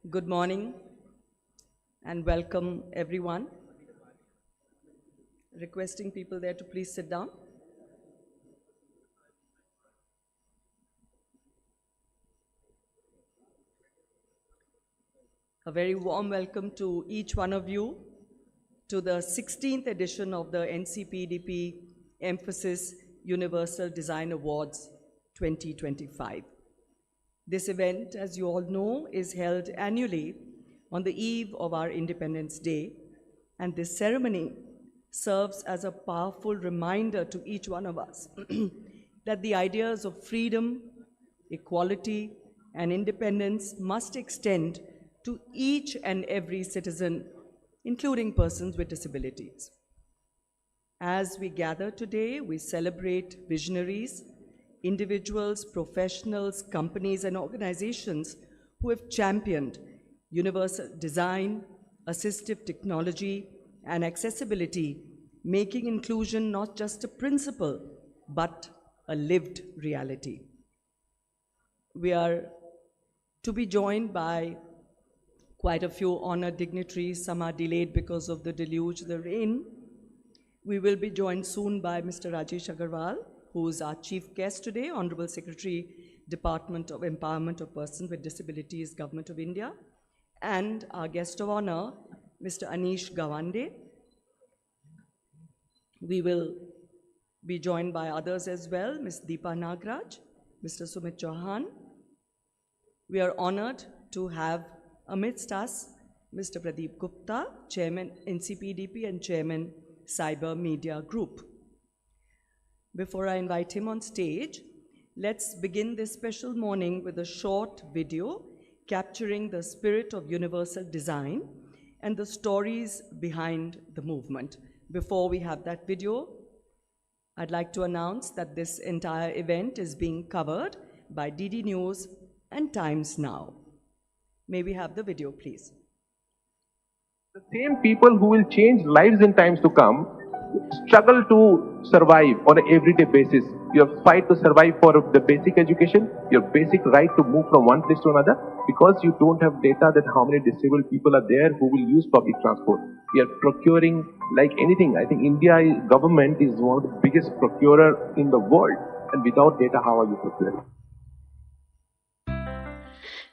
Good morning and welcome everyone. Requesting people there to please sit down. A very warm welcome to each one of you to the 16th edition of the NCPEDP-Mphasis Universal Design Awards 2025. This event, as you all know, is held annually on the eve of our Independence Day, and this ceremony serves as a powerful reminder to each one of us that the ideas of freedom, equality, and independence must extend to each and every citizen, including persons with disabilities. As we gather today, we celebrate visionaries, individuals, professionals, companies, and organizations who have championed universal design, assistive technology, and accessibility, making inclusion not just a principle, but a lived reality. We are to be joined by quite a few honored dignitaries. Some are delayed because of the deluge, the rain. We will be joined soon by Mr. Rajesh Agarwal, who is our chief guest today, Honorable Secretary, Department of Empowerment of Persons with Disabilities, Government of India, and our guest of honor, Mr. Anish Gawande. We will be joined by others as well, Ms. Deepa Nagraj, Mr. Sumit Chauhan. We are honored to have amidst us Mr. Pradeep Gupta, Chairman NCPEDP and Chairman Cyber Media Group. Before I invite him on stage, let's begin this special morning with a short video capturing the spirit of universal design and the stories behind the movement. Before we have that video, I'd like to announce that this entire event is being covered by DD News and Times Now. May we have the video, please? The same people who will change lives in times to come struggle to survive on an everyday basis. Your fight to survive for the basic education, your basic right to move from one place to another, because you don't have data that how many disabled people are there who will use public transport. We are procuring like anything. I think India government is one of the biggest procurer in the world, and without data, how are you procuring?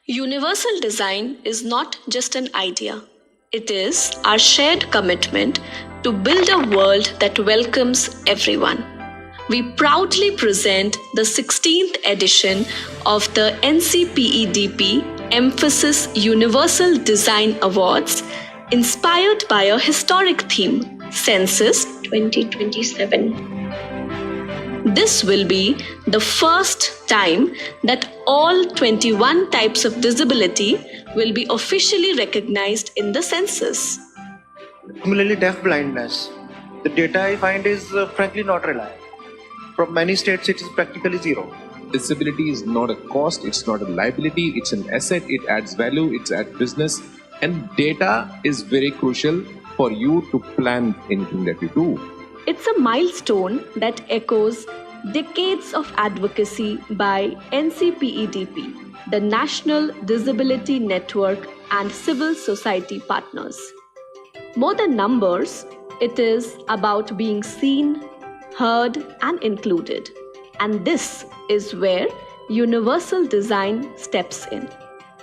Universal design is not just an idea. It is our shared commitment to build a world that welcomes everyone. We proudly present the 16th edition of the NCPEDP-Mphasis Universal Design Awards, inspired by a historic theme, Census 2027. This will be the first time that all 21 types of disability will be officially recognized in the census. Similarly, deaf blindness. The data I find is frankly not reliable. From many states, it is practically zero. Disability is not a cost, it's not a liability, it's an asset, it adds value, it's at business, and data is very crucial for you to plan anything that you do. It's a milestone that echoes decades of advocacy by NCPEDP, the National Disability Network, and civil society partners. More than numbers, it is about being seen, heard, and included. And this is where universal design steps in.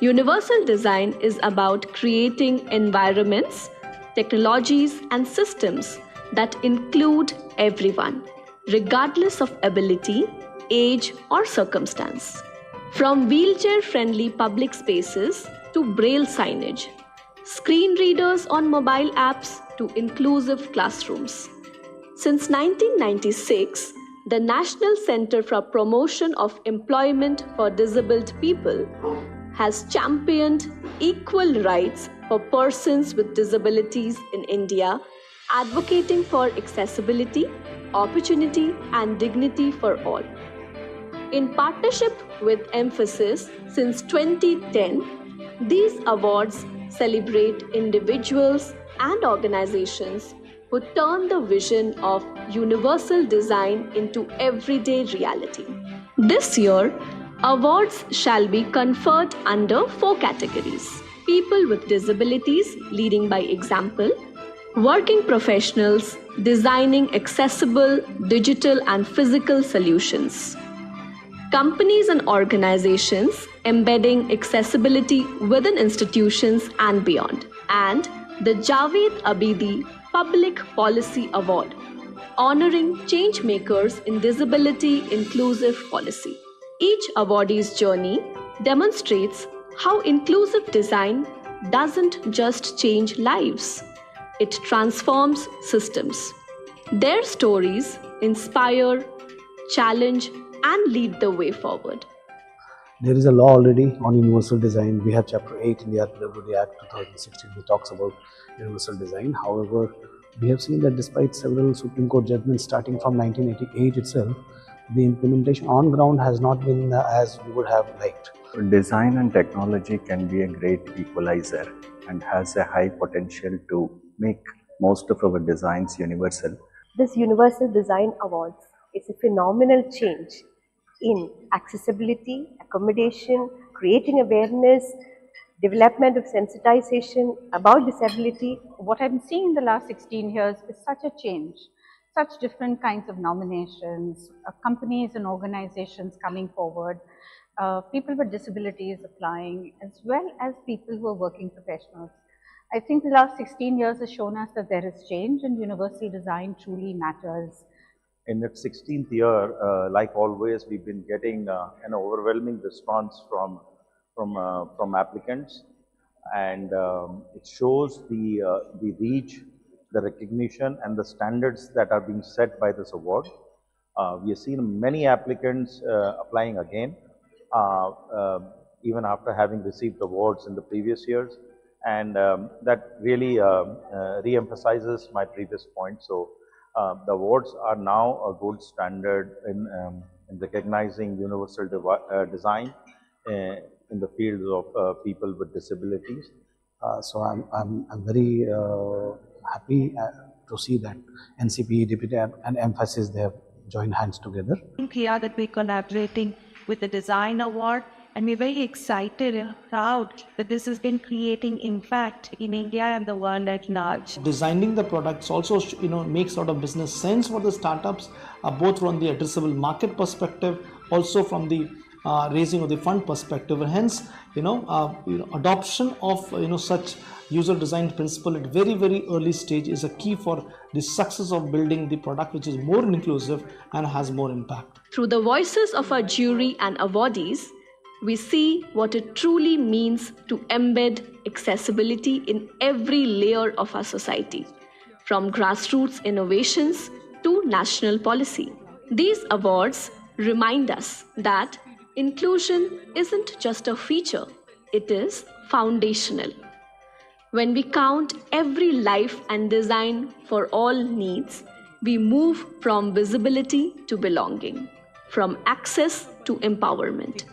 Universal design is about creating environments, technologies, and systems that include everyone, regardless of ability, age, or circumstance. From wheelchair-friendly public spaces to braille signage, screen readers on mobile apps to inclusive classrooms. Since 1996, the National Center for Promotion of Employment for Disabled People has championed equal rights for persons with disabilities in India, advocating for accessibility, opportunity, and dignity for all. In partnership with Mphasis since 2010, these awards celebrate individuals and organizations who turn the vision of universal design into everyday reality. This year, Awards shall be conferred under 4 categories: people with disabilities leading by example, working professionals designing accessible digital and physical solutions, companies and organizations embedding accessibility within institutions and beyond, and the Javed Abidi Public Policy Award, honoring change makers in disability inclusive policy. Each awardee's journey demonstrates how inclusive design doesn't just change lives, it transforms systems. Their stories inspire, challenge, and lead the way forward. There is a law already on universal design. We have Chapter 8 in the RWD Act 2016 which talks about universal design. However, we have seen that despite several Supreme Court judgments starting from 1988 itself, the implementation on ground has not been as we would have liked. Design and technology can be a great equalizer and has a high potential to make most of our designs universal. This Universal Design Awards is a phenomenal change in accessibility, accommodation, creating awareness, development of sensitization about disability. What I'm seeing in the last 16 years is such a change, such different kinds of nominations, companies and organizations coming forward, people with disabilities applying, as well as people who are working professionals. I think the last 16 years has shown us that there is change and universal design truly matters. In its 16th year, like always, we've been getting an overwhelming response from applicants, and it shows the reach, the recognition, and the standards that are being set by this award. We have seen many applicants applying again, even after having received awards in the previous years, and that really re-emphasizes my previous point. So the awards are now a gold standard in recognizing universal design in the fields of people with disabilities. So I'm very happy to see that NCPEDP and Mphasis, they have joined hands together. I think here that we're collaborating with the Design Award, and we're very excited and proud that this has been creating impact in India and the world at large. Designing the products also makes a lot of business sense for the startups, both from the addressable market perspective, also from the raising of the fund perspective, and hence adoption of such user design principle at very early stage is a key for the success of building the product which is more inclusive and has more impact. Through the voices of our jury and awardees, we see what it truly means to embed accessibility in every layer of our society, from grassroots innovations to national policy. These awards remind us that inclusion isn't just a feature, it is foundational. When we count every life and design for all needs, we move from visibility to belonging, from access to empowerment.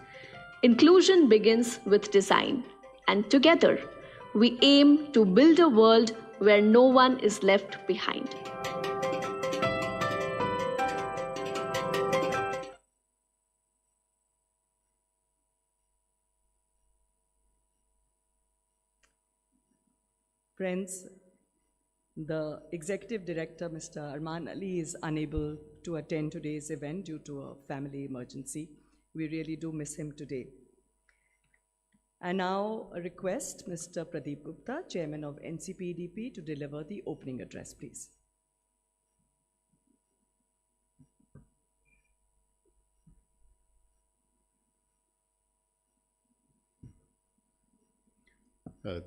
Inclusion begins with design, and together we aim to build a world where no one is left behind. Friends, the Executive Director, Mr. Arman Ali, is unable to attend today's event due to a family emergency. We really do miss him today. I now request Mr. Pradeep Gupta, Chairman of NCPEDP, to deliver the opening address, please.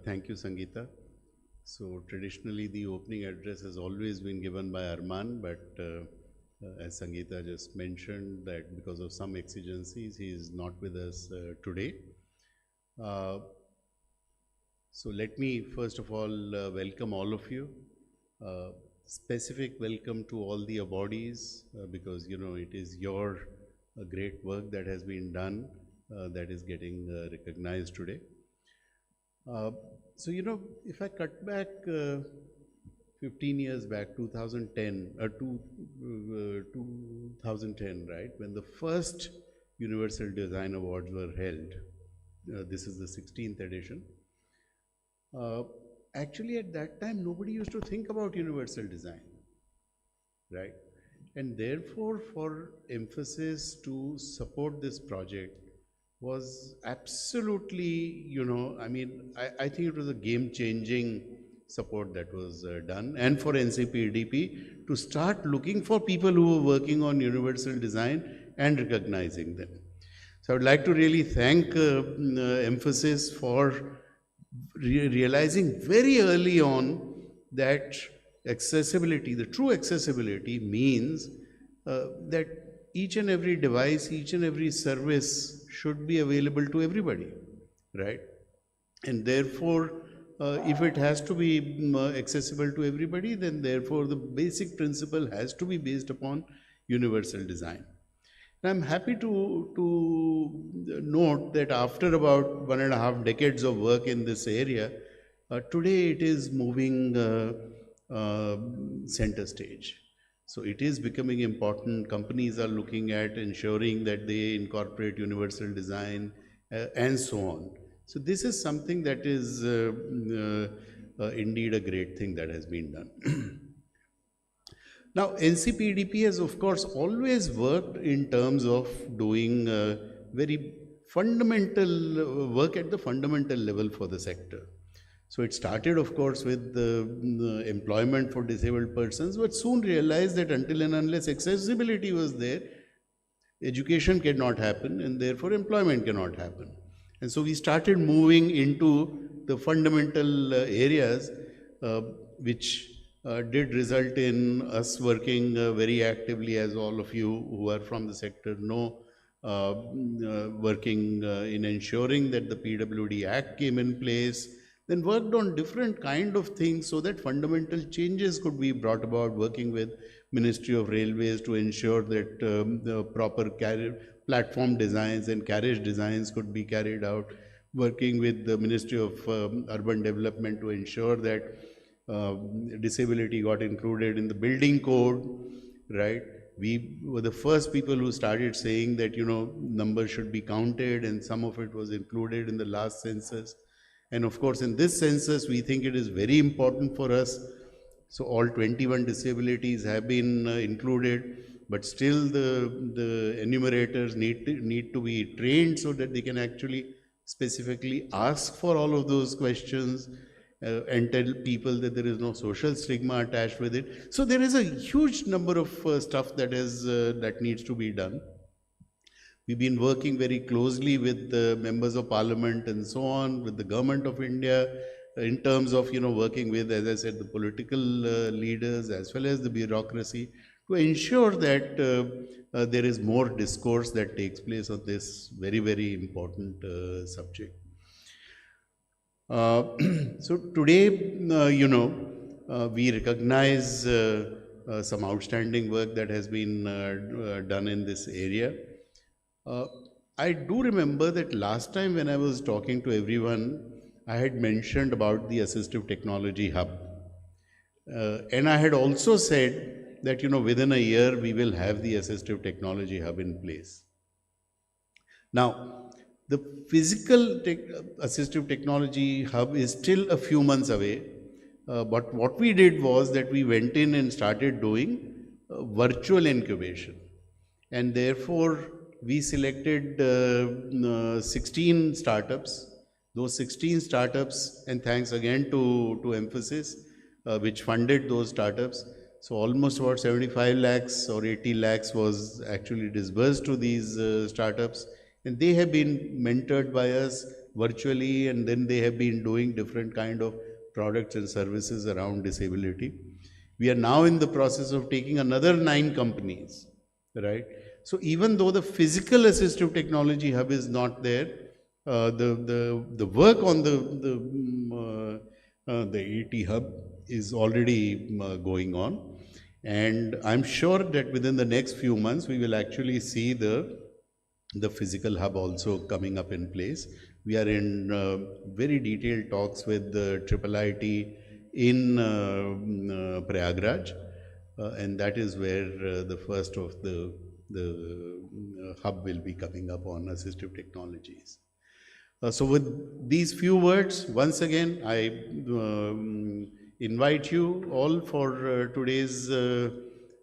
Thank you, Sangeeta. So traditionally, the opening address has always been given by Arman, but as Sangeeta just mentioned, that because of some exigencies, he is not with us today. So let me first of all welcome all of you. Specific welcome to all the awardees because it is your great work that has been done that is getting recognized today. So if I cut back 15 years back, 2010, right, when the first Universal Design Awards were held. This is the 16th edition. Actually, at that time, nobody used to think about universal design, right? And therefore, for Mphasis to support this project was absolutely, I think it was a game-changing support that was done, and for NCPEDP to start looking for people who were working on universal design and recognizing them. So I would like to really thank Mphasis for realizing very early on that accessibility, the true accessibility means that each and every device, each and every service should be available to everybody, right? And therefore, if it has to be accessible to everybody, then therefore the basic principle has to be based upon universal design. And I'm happy to note that after about 1.5 decades of work in this area, today it is moving center stage. So it is becoming important. Companies are looking at ensuring that they incorporate universal design and so on. So this is something that is indeed a great thing that has been done. Now, NCPEDP has, of course, always worked in terms of doing very fundamental work at the fundamental level for the sector. So it started, of course, with the employment for disabled persons, but soon realized that until and unless accessibility was there, education cannot happen, and therefore employment cannot happen. And so we started moving into the fundamental areas, which did result in us working very actively, as all of you who are from the sector know, working in ensuring that the PWD Act came in place, then worked on different kind of things so that fundamental changes could be brought about, working with Ministry of Railways to ensure that the proper platform designs and carriage designs could be carried out, working with the Ministry of Urban Development to ensure that disability got included in the building code, right? We were the first people who started saying that, numbers should be counted, and some of it was included in the last census. And of course, in this census, we think it is very important for us. So all 21 disabilities have been included, but still the enumerators need to be trained so that they can actually specifically ask for all of those questions and tell people that there is no social stigma attached with it. So there is a huge number of stuff that needs to be done. We've been working very closely with the members of parliament and so on, with the government of India, in terms of, working with, as I said, the political leaders as well as the bureaucracy to ensure that there is more discourse that takes place on this very, very important subject. So today, we recognize some outstanding work that has been done in this area. I do remember that last time when I was talking to everyone, I had mentioned about the Assistive Technology Hub. And I had also said that, within a year, we will have the Assistive Technology Hub in place. Now, the physical Assistive Technology Hub is still a few months away. But what we did was that we went in and started doing virtual incubation. And therefore, we selected 16 startups. Those 16 startups, and thanks again to Mphasis, which funded those startups. So almost about 75 lakhs or 80 lakhs was actually disbursed to these startups. And they have been mentored by us virtually, and then they have been doing different kind of products and services around disability. We are now in the process of taking another 9 companies, right? So even though the physical Assistive Technology Hub is not there, the work on the AT Hub is already going on, and I'm sure that within the next few months we will actually see the physical hub also coming up in place. We are in very detailed talks with the IIIT in Prayagraj, and that is where the first of the the hub will be coming up on assistive technologies. So with these few words, once again, I invite you all for today's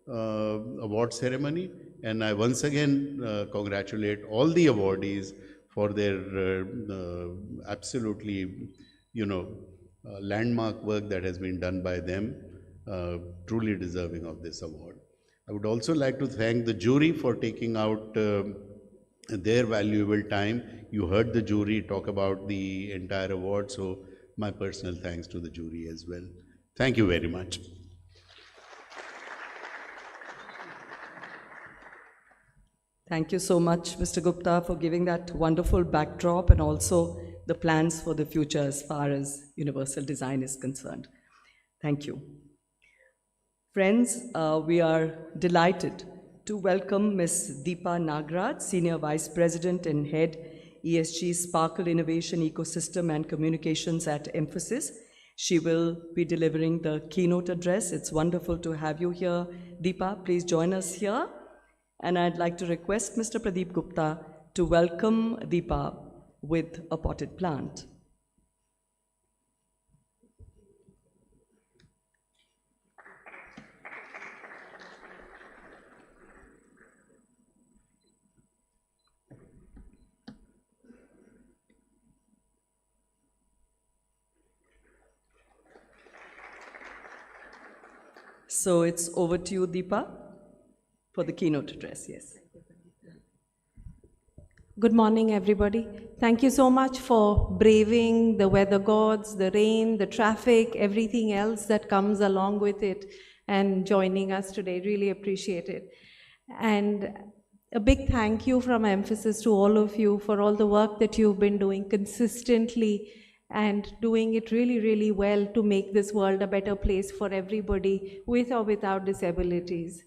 award ceremony, and I once again congratulate all the awardees for their absolutely, landmark work that has been done by them, truly deserving of this award. I would also like to thank the jury for taking out their valuable time. You heard the jury talk about the entire award, so my personal thanks to the jury as well. Thank you very much. Thank you so much, Mr. Gupta, for giving that wonderful backdrop and also the plans for the future as far as universal design is concerned. Thank you. Friends, we are delighted to welcome Ms. Deepa Nagraj, Senior Vice President and Head, ESG Sparkle Innovation Ecosystem and Communications at Mphasis. She will be delivering the keynote address. It's wonderful to have you here. Deepa, please join us here. And I'd like to request Mr. Pradeep Gupta to welcome Deepa with a potted plant. So it's over to you, Deepa, for the keynote address. Yes. Good morning, everybody. Thank you so much for braving the weather gods, the rain, the traffic, everything else that comes along with it, and joining us today. Really appreciate it. And a big thank you from Mphasis to all of you for all the work that you've been doing consistently and doing it really, really well to make this world a better place for everybody with or without disabilities.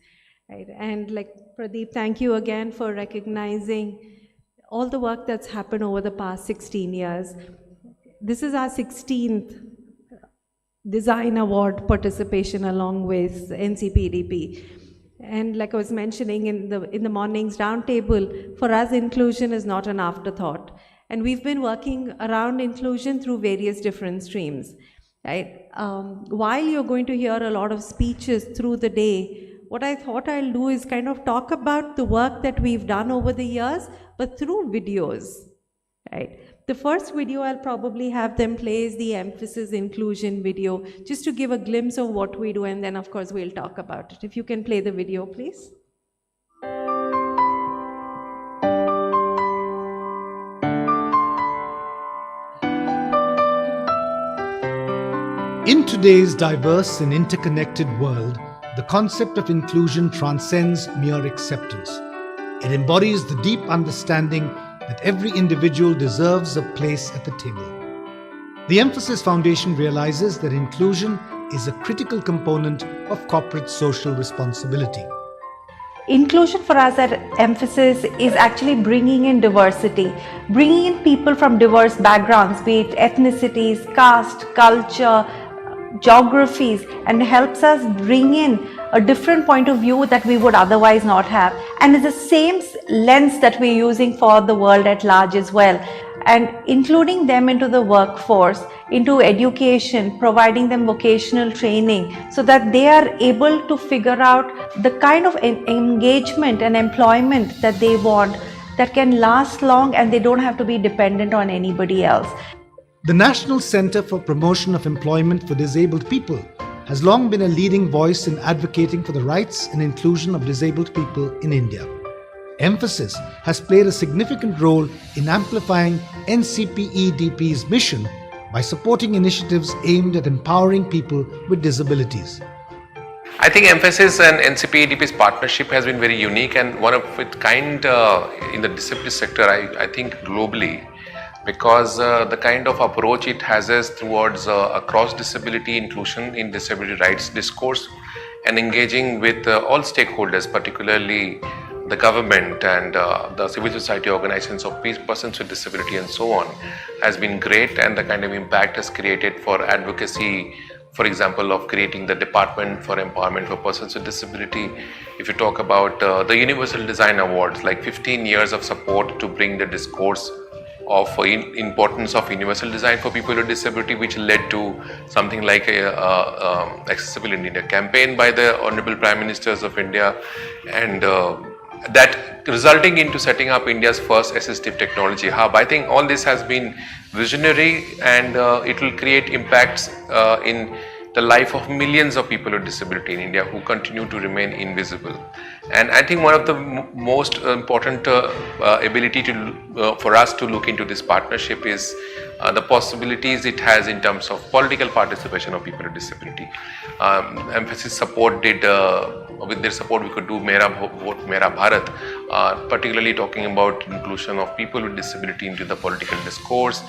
Right? And like Pradeep, thank you again for recognizing all the work that's happened over the past 16 years. This is our 16th Design Award participation along with NCPEDP. And like I was mentioning in the morning's roundtable, for us inclusion is not an afterthought. And we've been working around inclusion through various different streams. Right? While you're going to hear a lot of speeches through the day, what I thought I'll do is kind of talk about the work that we've done over the years, but through videos. Right? The first video I'll probably have them play is the Mphasis inclusion video, just to give a glimpse of what we do, and then of course we'll talk about it. If you can play the video, please. In today's diverse and interconnected world, the concept of inclusion transcends mere acceptance. It embodies the deep understanding that every individual deserves a place at the table. The Mphasis Foundation realizes that inclusion is a critical component of corporate social responsibility. Inclusion for us at Mphasis is actually bringing in diversity, bringing in people from diverse backgrounds, be it ethnicities, caste, culture, geographies, and helps us bring in a different point of view that we would otherwise not have. And it's the same lens that we're using for the world at large as well. And including them into the workforce, into education, providing them vocational training so that they are able to figure out the kind of engagement and employment that they want that can last long and they don't have to be dependent on anybody else. The National Center for Promotion of Employment for Disabled People has long been a leading voice in advocating for the rights and inclusion of disabled people in India. Mphasis has played a significant role in amplifying NCPEDP's mission by supporting initiatives aimed at empowering people with disabilities. I think Mphasis and NCPEDP's partnership has been very unique and one of its kind in the disability sector, I think globally, because the kind of approach it has is towards across disability inclusion in disability rights discourse and engaging with all stakeholders, particularly the government and the civil society organizations of persons with disability and so on, has been great, and the kind of impact has created for advocacy for example, of creating the Department for Empowerment for Persons with Disability. If you talk about the Universal Design Awards, like 15 years of support to bring the discourse of importance of universal design for people with disability, which led to something like a Accessible in India campaign by the Honorable Prime Ministers of India, and that resulting into setting up India's first assistive technology hub. I think all this has been visionary, and it will create impacts in the life of millions of people with disability in India who continue to remain invisible. And I think one of the most important ability to for us to look into this partnership is the possibilities it has in terms of political participation of people with disability. Mphasis support did, with their support we could do Mera Vote Mera Bharat, particularly talking about inclusion of people with disability into the political discourse.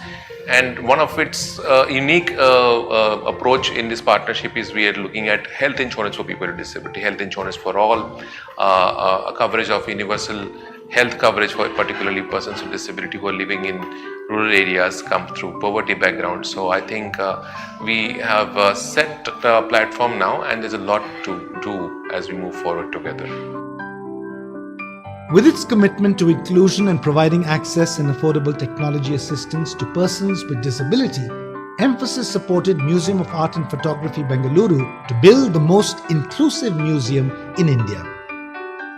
And one of its unique approach in this partnership is we are looking at health insurance for people with disability, health insurance for all, a coverage of universal health coverage for particularly persons with disability who are living in rural areas, come through poverty background. So I think we have set the platform now, and there's a lot to do as we move forward together. With its commitment to inclusion and providing access and affordable technology assistance to persons with disability, Mphasis supported Museum of Art and Photography, Bengaluru to build the most inclusive museum in India.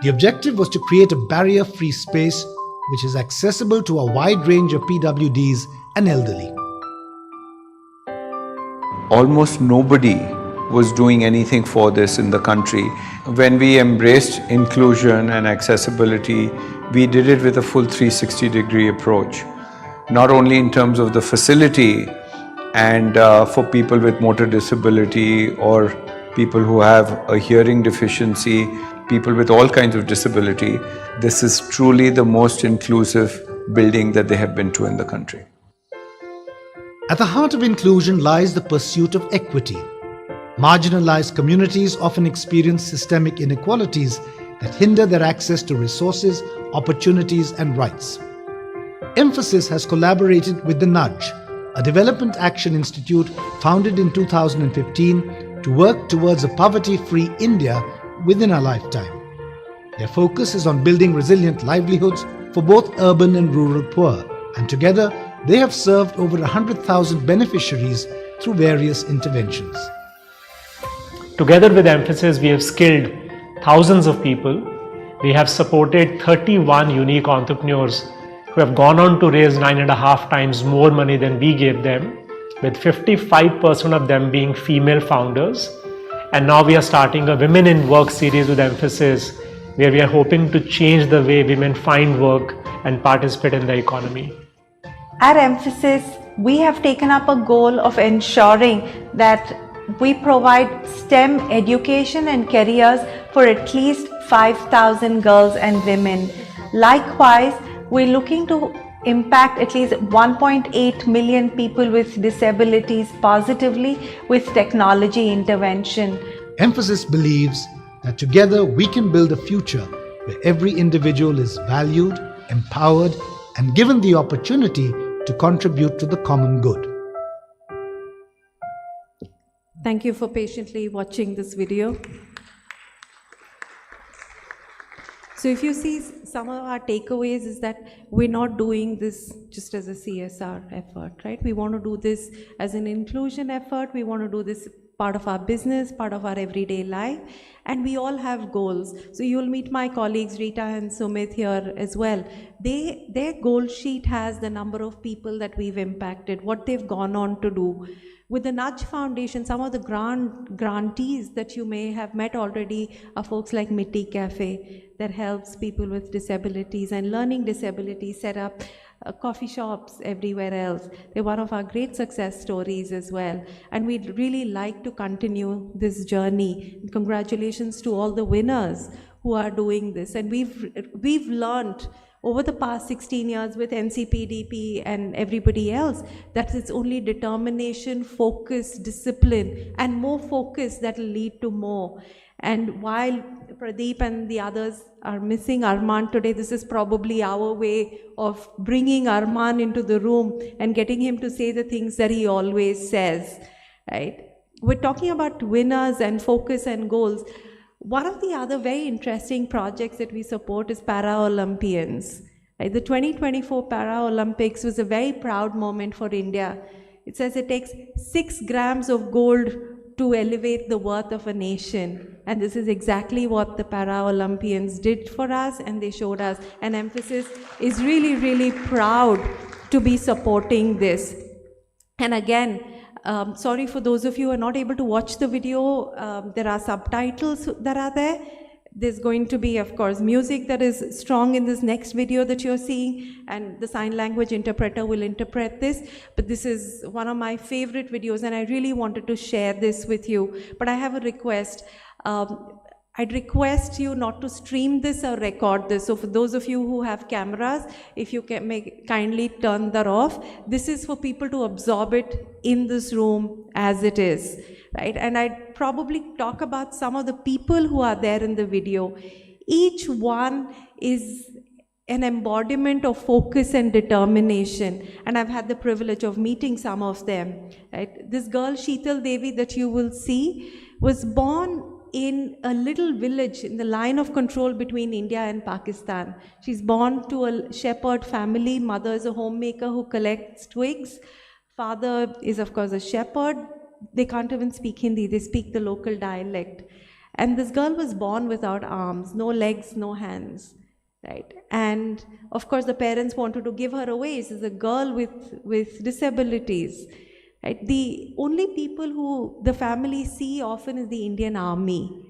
The objective was to create a barrier-free space which is accessible to a wide range of PWDs and elderly. Almost nobody was doing anything for this in the country. When we embraced inclusion and accessibility, we did it with a full 360-degree approach. Not only in terms of the facility and for people with motor disability or people who have a hearing deficiency, people with all kinds of disability, this is truly the most inclusive building that they have been to in the country. At the heart of inclusion lies the pursuit of equity. Marginalized communities often experience systemic inequalities that hinder their access to resources, opportunities, and rights. Mphasis has collaborated with the Nudge, a development action institute founded in 2015 to work towards a poverty-free India within a lifetime. Their focus is on building resilient livelihoods for both urban and rural poor, and together they have served over 100,000 beneficiaries through various interventions. Together with Mphasis, we have skilled thousands of people. We have supported 31 unique entrepreneurs who have gone on to raise 9.5 times more money than we gave them, with 55% of them being female founders. And now we are starting a Women in Work series with Mphasis, where we are hoping to change the way women find work and participate in the economy. At Mphasis, we have taken up a goal of ensuring that we provide STEM education and careers for at least 5,000 girls and women. Likewise, we're looking to impact at least 1.8 million people with disabilities positively with technology intervention. Mphasis believes that together we can build a future where every individual is valued, empowered, and given the opportunity to contribute to the common good. Thank you for patiently watching this video. So if you see, some of our takeaways is that we're not doing this just as a CSR effort, right? We want to do this as an inclusion effort. We want to do this part of our business, part of our everyday life, and we all have goals. So you'll meet my colleagues Rita and Sumit here as well. Their goal sheet has the number of people that we've impacted, what they've gone on to do. With the Nudge Foundation, some of the grantees that you may have met already are folks like Mitti Cafe that helps people with disabilities and learning disabilities set up coffee shops everywhere else. They're one of our great success stories as well. And we'd really like to continue this journey. Congratulations to all the winners who are doing this. And we've learned over the past 16 years with NCPEDP and everybody else, that it's only determination, focus, discipline, and more focus that will lead to more. And while Pradeep and the others are missing Arman today, this is probably our way of bringing Arman into the room and getting him to say the things that he always says, right? we're talking about winners and focus and goals. One of the other very interesting projects that we support is Para-Olympians. Right? The 2024 Para-Olympics was a very proud moment for India. It says it takes 6 grams of gold to elevate the worth of a nation. And this is exactly what the Para-Olympians did for us, and they showed us. And Mphasis is really, really proud to be supporting this. And again, sorry for those of you who are not able to watch the video, there are subtitles that are there. There's going to be, of course, music that is strong in this next video that you're seeing, and the sign language interpreter will interpret this. But this is one of my favorite videos, and I really wanted to share this with you. But I have a request. I'd request you not to stream this or record this. So for those of you who have cameras, if you can kindly turn that off. This is for people to absorb it in this room as it is, right? And I'd probably talk about some of the people who are there in the video. Each one is an embodiment of focus and determination. And I've had the privilege of meeting some of them, right? This girl, Sheetal Devi, that you will see, was born in a little village in the line of control between India and Pakistan. She's born to a shepherd family. Mother is a homemaker who collects twigs. Father is, of course, a shepherd. They can't even speak Hindi. They speak the local dialect. And this girl was born without arms, no legs, no hands, right? And of course, the parents wanted to give her away. She's a girl with disabilities. Right? The only people who the family see often is the Indian Army.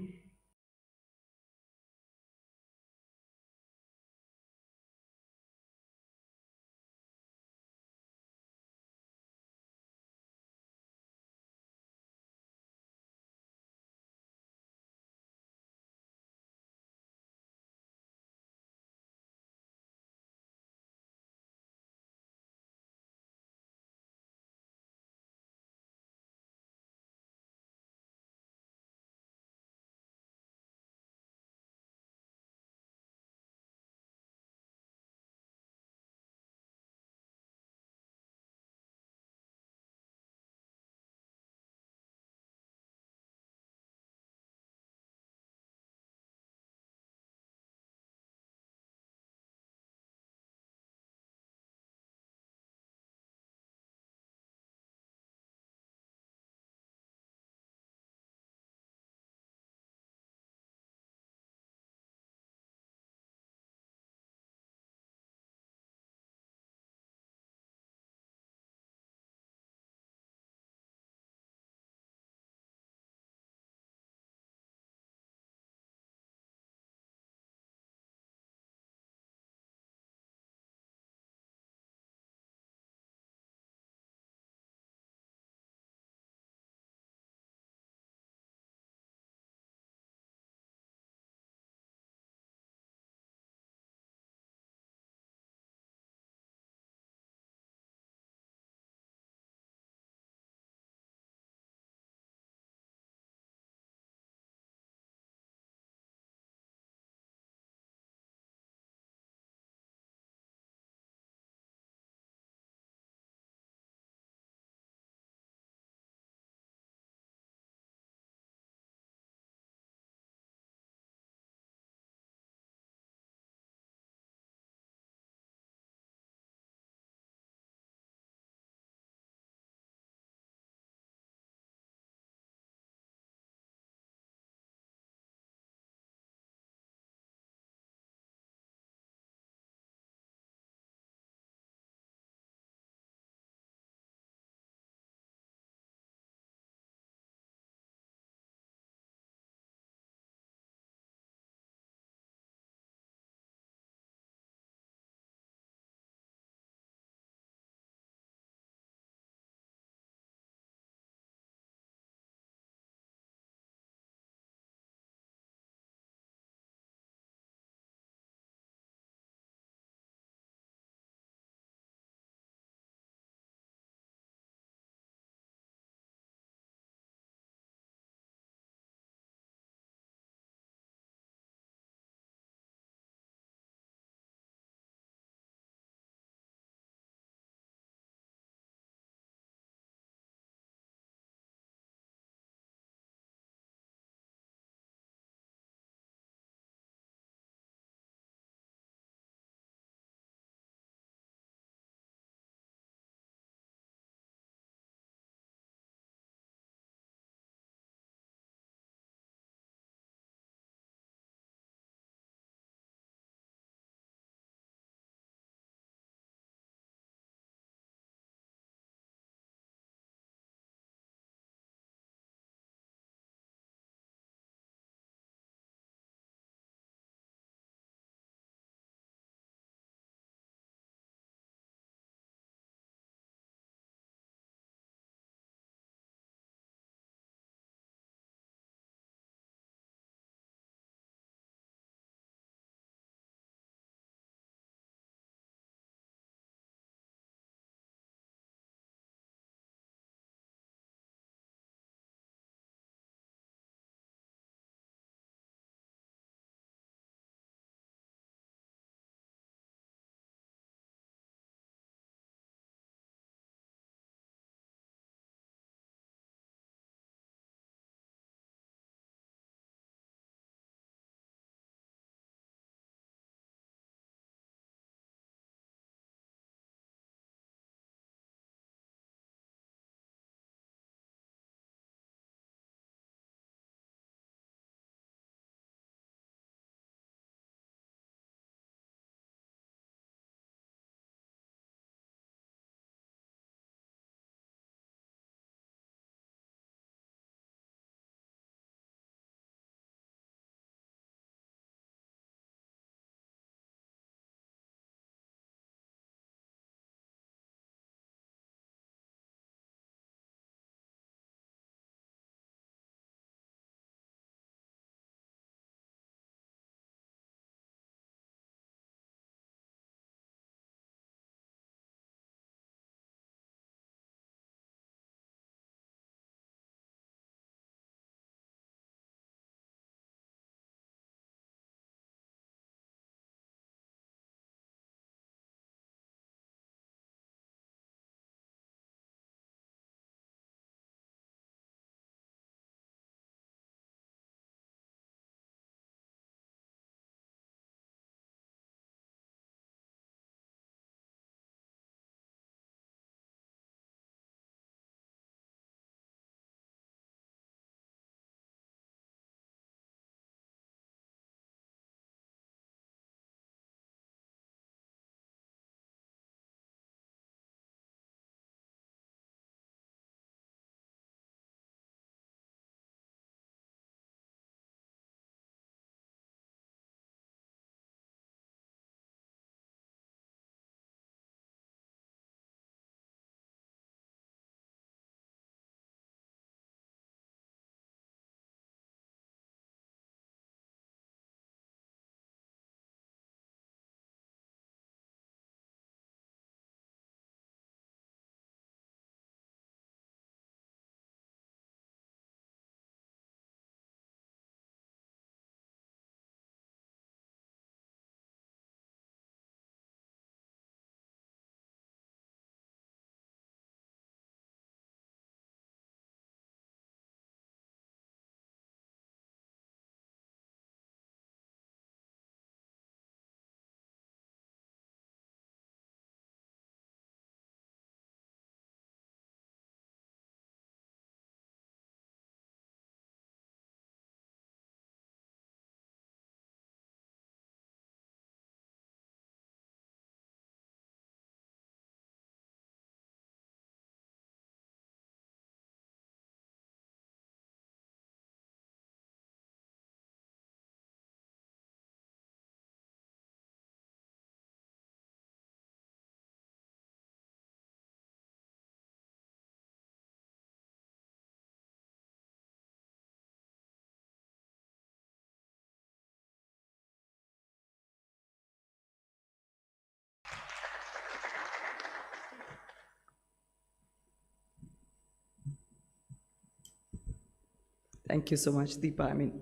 Thank you so much, Deepa. I mean,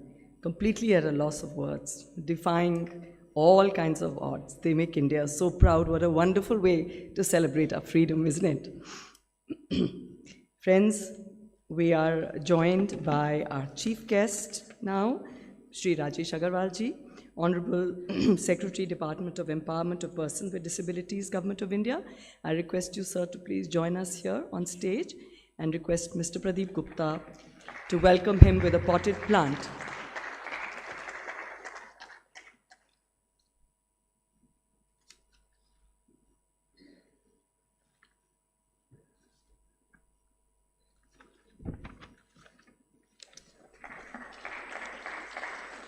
completely at a loss of words, defying all kinds of odds. They make India so proud. What a wonderful way to celebrate our freedom, isn't it? Friends, we are joined by our chief guest now, Sri Rajesh Agarwalji, Honorable Secretary, Department of Empowerment of Persons with Disabilities, Government of India. I request you, sir, to please join us here on stage and request Mr. Pradeep Gupta to welcome him with a potted plant.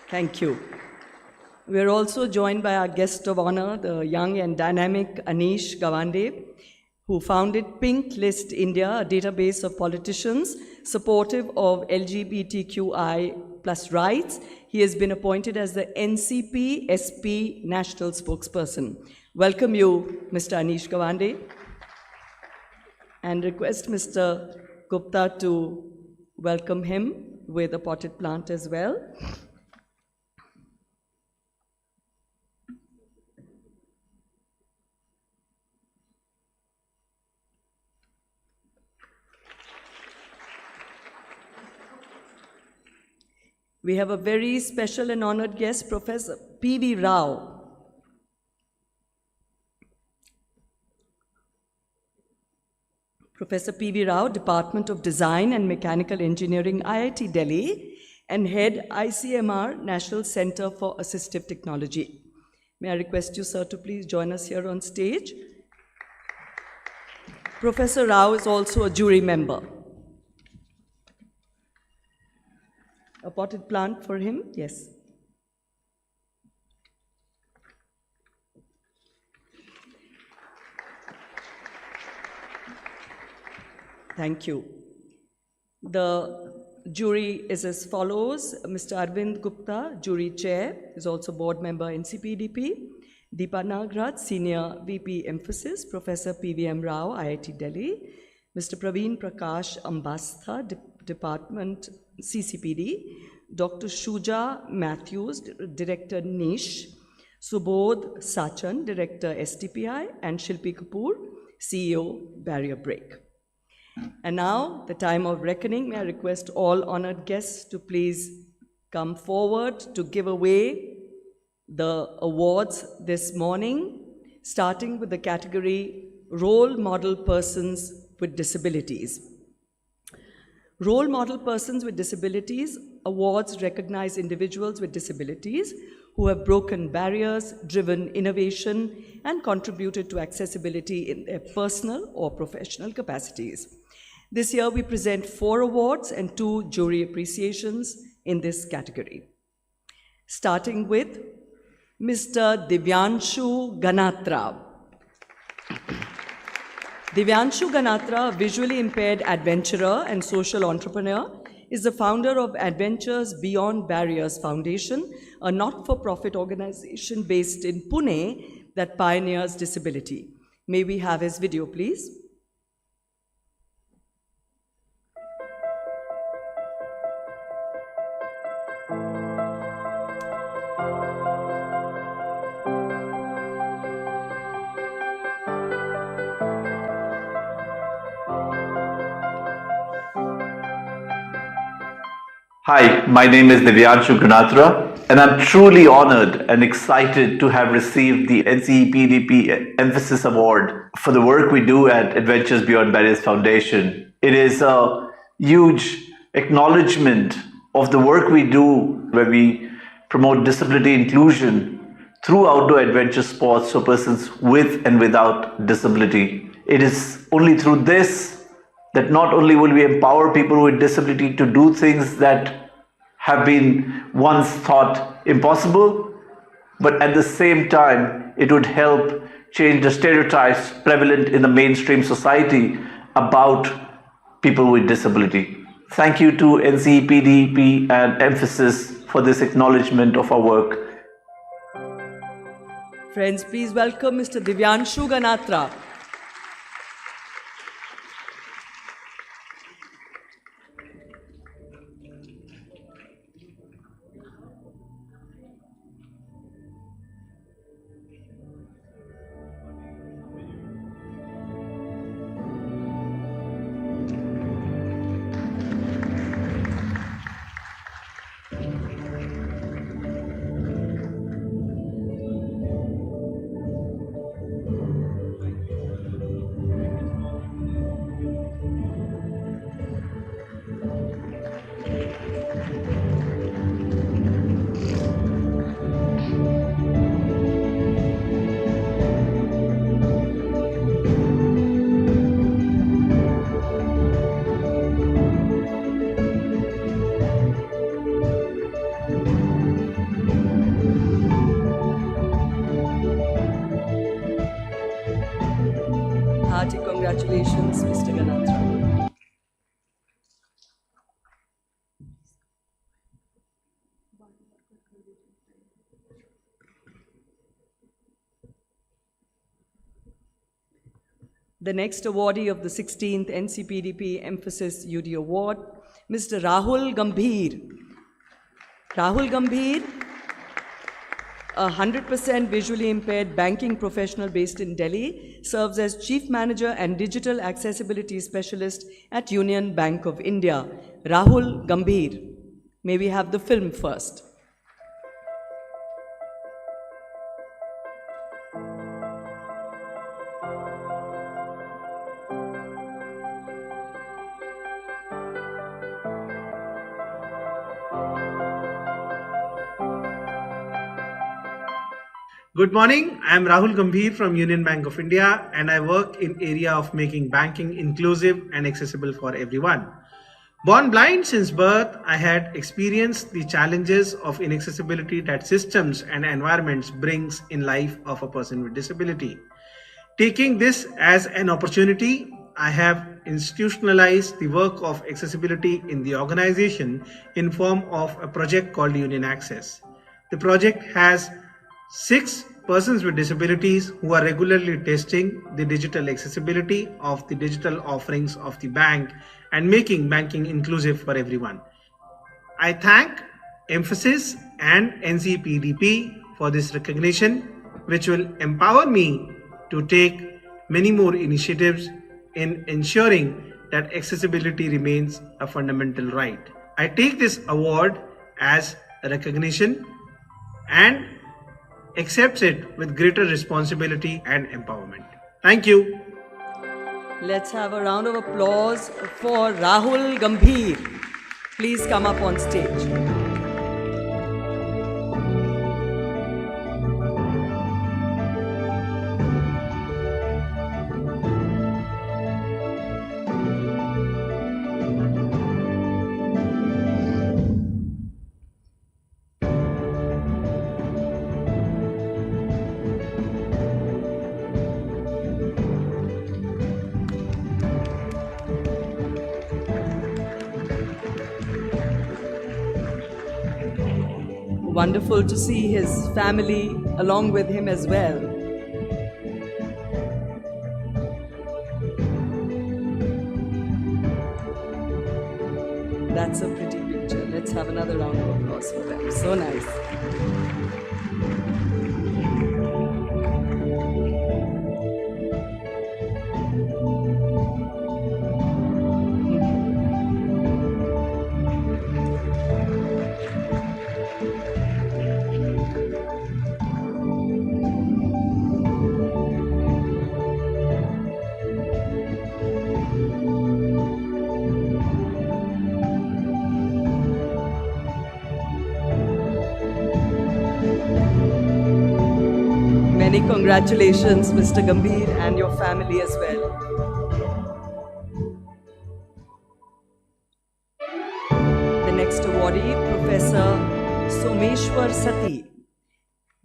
Thank you. We are also joined by our guest of honor, the young and dynamic Anish Gawande, who founded Pink List India, a database of politicians supportive of LGBTQI plus rights. He has been appointed as the NCPEDP National Spokesperson. Welcome you, Mr. Anish Gawande, and request Mr. Gupta to welcome him with a potted plant as well. We have a very special and honored guest, Professor P.V. Rao. Professor P.V. Rao, Department of Design and Mechanical Engineering, IIT Delhi, and Head ICMR, National Center for Assistive Technology. May I request you, sir, to please join us here on stage. Professor Rao is also a jury member. A potted plant for him? Yes. Thank you. The jury is as follows. Mr. Arvind Gupta, jury chair, is also board member NCPEDP. Deepa Nagraj, senior VP Mphasis. Professor PVM Rao, IIT Delhi. Mr. Praveen Prakash Ambastha, Department CCPD, Dr. Shuja Matthews, Director Niche, Subodh Sachan, Director STPI, and Shilpi Kapoor, CEO Barrier Break. And now, the time of reckoning. May I request all honored guests to please come forward to give away the awards this morning, starting with the category Role Model Persons with Disabilities. Role Model Persons with Disabilities awards recognize individuals with disabilities who have broken barriers, driven innovation, and contributed to accessibility in their personal or professional capacities. This year, we present 4 awards and 2 jury appreciations in this category. Starting with Mr. Divyanshu Ganatra. Divyanshu Ganatra, a visually impaired adventurer and social entrepreneur, is the founder of Adventures Beyond Barriers Foundation, a not-for-profit organization based in Pune that pioneers disability. May we have his video, please? Hi, my name is Divyanshu Ganatra, and I'm truly honored and excited to have received the NCPEDP-Mphasis Award for the work we do at Adventures Beyond Barriers Foundation. It is a huge acknowledgement of the work we do where we promote disability inclusion through outdoor adventure sports for persons with and without disability. It is only through this that not only will we empower people with disability to do things that have been once thought impossible, but at the same time, it would help change the stereotypes prevalent in the mainstream society about people with disability. Thank you to NCPEDP and Mphasis for this acknowledgement of our work. Friends, please welcome Mr. Divyanshu Ganatra. Hearty congratulations, Mr. Ganatra. The next awardee of the 16th NCPEDP-Mphasis UD Award, Mr. Rahul Gambhir. Rahul Gambhir, a 100% visually impaired banking professional based in Delhi, serves as Chief Manager and Digital Accessibility Specialist at Union Bank of India. Rahul Gambhir. May we have the film first? Good morning, I am Rahul Gambhir from Union Bank of India and I work in area of making banking inclusive and accessible for everyone. Born blind since birth, I had experienced the challenges of inaccessibility that systems and environments brings in life of a person with disability. Taking this as an opportunity, I have institutionalized the work of accessibility in the organization in form of a project called Union Access. The project has 6 persons with disabilities who are regularly testing the digital accessibility of the digital offerings of the bank and making banking inclusive for everyone. I thank Mphasis and NCPEDP for this recognition, which will empower me to take many more initiatives in ensuring that accessibility remains a fundamental right. I take this award as a recognition and accepts it with greater responsibility and empowerment. Thank you. Let's have a round of applause for Rahul Gambhir. Please come up on stage. Wonderful to see his family along with him as well. That's a pretty picture. Let's have another round of applause for them. So nice. Many congratulations, Mr. Gambhir, and your family as well. The next awardee, Professor Someshwar Sati.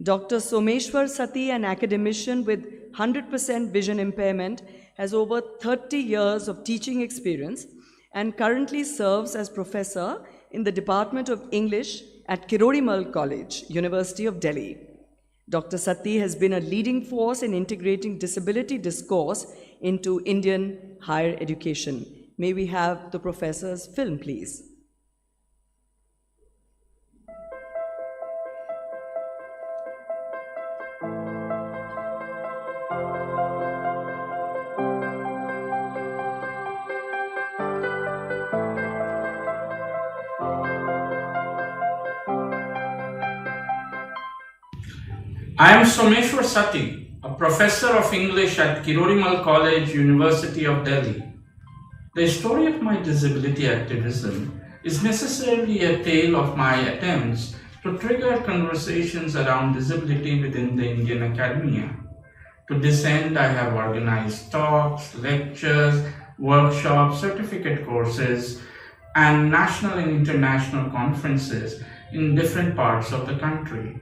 Dr. Someshwar Sati, an academician with 100% vision impairment, has over 30 years of teaching experience and currently serves as professor in the Department of English at Kirodimal College, University of Delhi. Dr. Sati has been a leading force in integrating disability discourse into Indian higher education. May we have the professor's film, please? I am Someshwar Sati, a professor of English at Kirodimal College, University of Delhi. The story of my disability activism is necessarily a tale of my attempts to trigger conversations around disability within the Indian academia. To this end, I have organized talks, lectures, workshops, certificate courses, and national and international conferences in different parts of the country.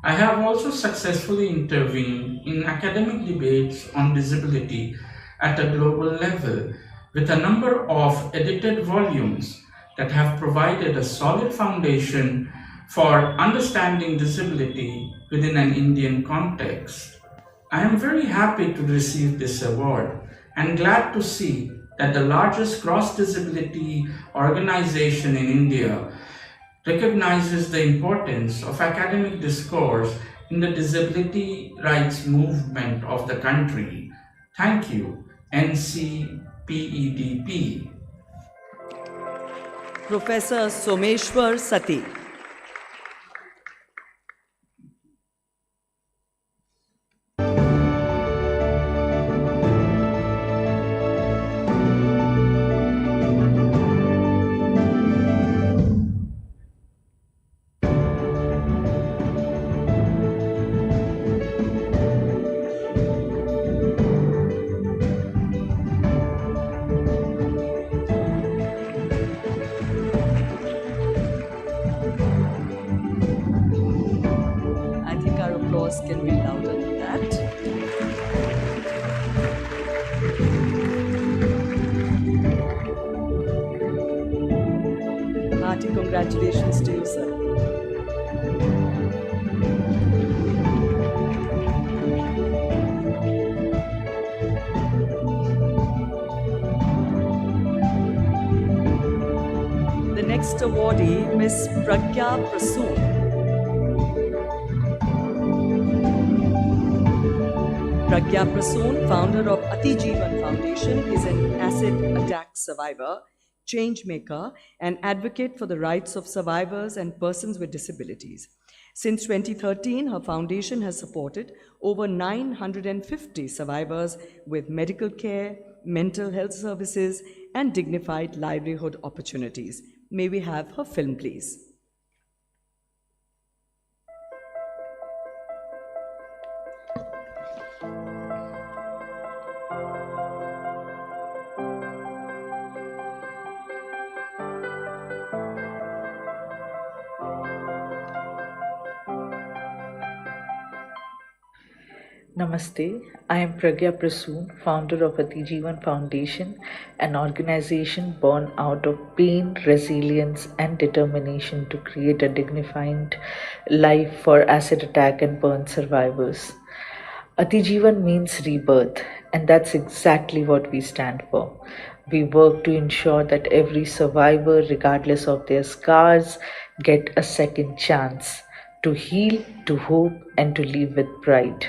I have also successfully intervened in academic debates on disability at a global level with a number of edited volumes that have provided a solid foundation for understanding disability within an Indian context. I am very happy to receive this award and glad to see that the largest cross-disability organization in India recognizes the importance of academic discourse in the disability rights movement of the country. Thank you, NCPEDP. Professor Someshwar Sati. Can be louder than that. Hearty congratulations to you, sir. The next awardee, Ms. Pragya Prasoon. Pragya Prasoon, founder of Ati Jeevan Foundation, is an acid attack survivor, change maker, and advocate for the rights of survivors and persons with disabilities. Since 2013, her foundation has supported over 950 survivors with medical care, mental health services, and dignified livelihood opportunities. May we have her film, please? Namaste, I am Pragya Prasoon, founder of Ati Jeevan Foundation, an organization born out of pain, resilience and determination to create a dignified life for acid attack and burn survivors. Ati Jeevan means rebirth, and that's exactly what we stand for. We work to ensure that every survivor, regardless of their scars, get a second chance to heal, to hope and to live with pride.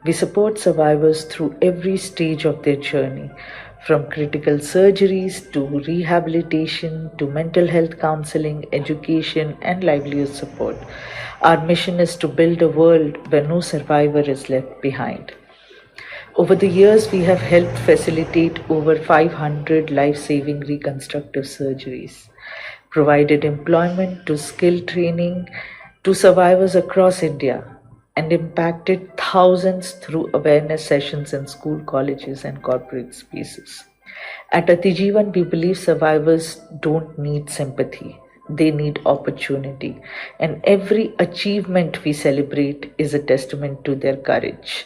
We support survivors through every stage of their journey, from critical surgeries to rehabilitation to mental health counseling, education, and livelihood support. Our mission is to build a world where no survivor is left behind. Over the years, we have helped facilitate over 500 life-saving reconstructive surgeries, provided employment to skill training to survivors across India, and impacted thousands through awareness sessions in school, colleges, and corporate spaces. At Ati Jeevan, we believe survivors don't need sympathy, they need opportunity, and every achievement we celebrate is a testament to their courage.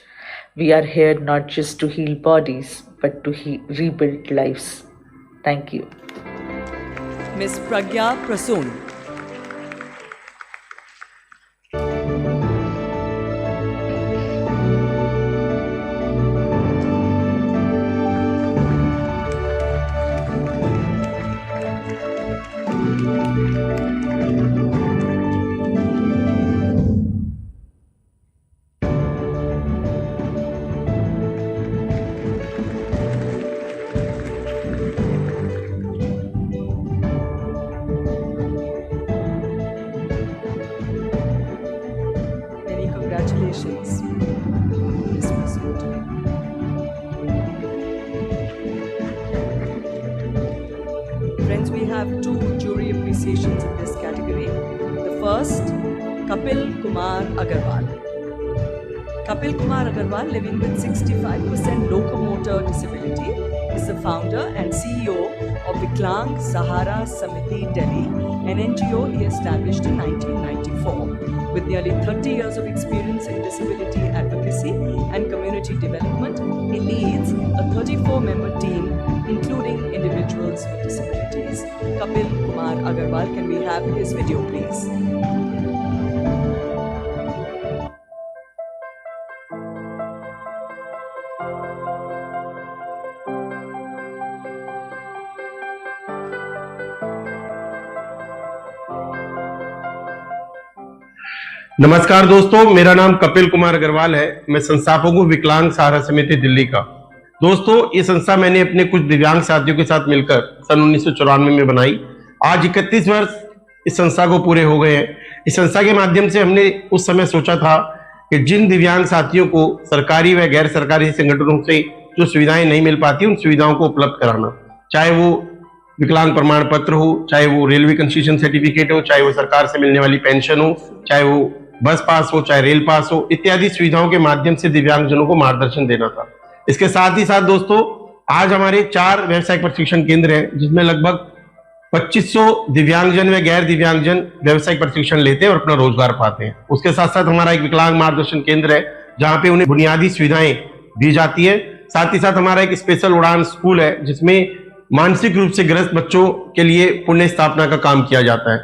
We are here not just to heal bodies, but to rebuild lives. Thank you. Ms. Pragya Prasoon. appreciations in this category. The first, Kapil Kumar Agarwal. Kapil Kumar Agarwal, living with 65% locomotor disability, is the founder and CEO of Viklang Sahara Samiti Delhi, an NGO he established in 1994. With nearly 30 years of experience in disability advocacy and community development, he leads a 34-member team, including individuals with disabilities. Kapil Kumar Agarwal, can we have his video, please? नमस्कार दोस्तों, मेरा नाम कपिल कुमार अग्रवाल है। मैं संस्थापक हूँ विकलांग सहारा समिति दिल्ली का। दोस्तों, ये संस्था मैंने अपने कुछ दिव्यांग साथियों के साथ मिलकर सन 1994 में बनाई। आज 31 वर्ष इस संस्था को पूरे हो गए हैं। इस संस्था के माध्यम से हमने उस समय सोचा था कि जिन दिव्यांग साथियों को सरकारी व गैर सरकारी संगठनों से जो सुविधाएं नहीं मिल पाती, उन सुविधाओं को उपलब्ध कराना, चाहे वो विकलांग प्रमाण पत्र हो, चाहे वो रेलवे कंसेशन सर्टिफिकेट हो, चाहे वो सरकार से मिलने वाली पेंशन हो, चाहे वो बस पास हो, चाहे रेल पास हो, इत्यादि सुविधाओं के माध्यम से दिव्यांगजनों को मार्गदर्शन देना था। इसके साथ ही साथ दोस्तों, आज हमारे 4 व्यावसायिक प्रशिक्षण केंद्र हैं, जिसमें लगभग 2500 दिव्यांगजन व गैर दिव्यांगजन व्यावसायिक प्रशिक्षण लेते हैं और अपना रोजगार पाते हैं। उसके साथ साथ हमारा एक विकलांग मार्गदर्शन केंद्र है, जहां पे उन्हें बुनियादी सुविधाएं दी जाती है। साथ ही साथ हमारा एक स्पेशल उड़ान स्कूल है, जिसमें मानसिक रूप से ग्रस्त बच्चों के लिए पुण्य स्थापना का काम किया जाता है।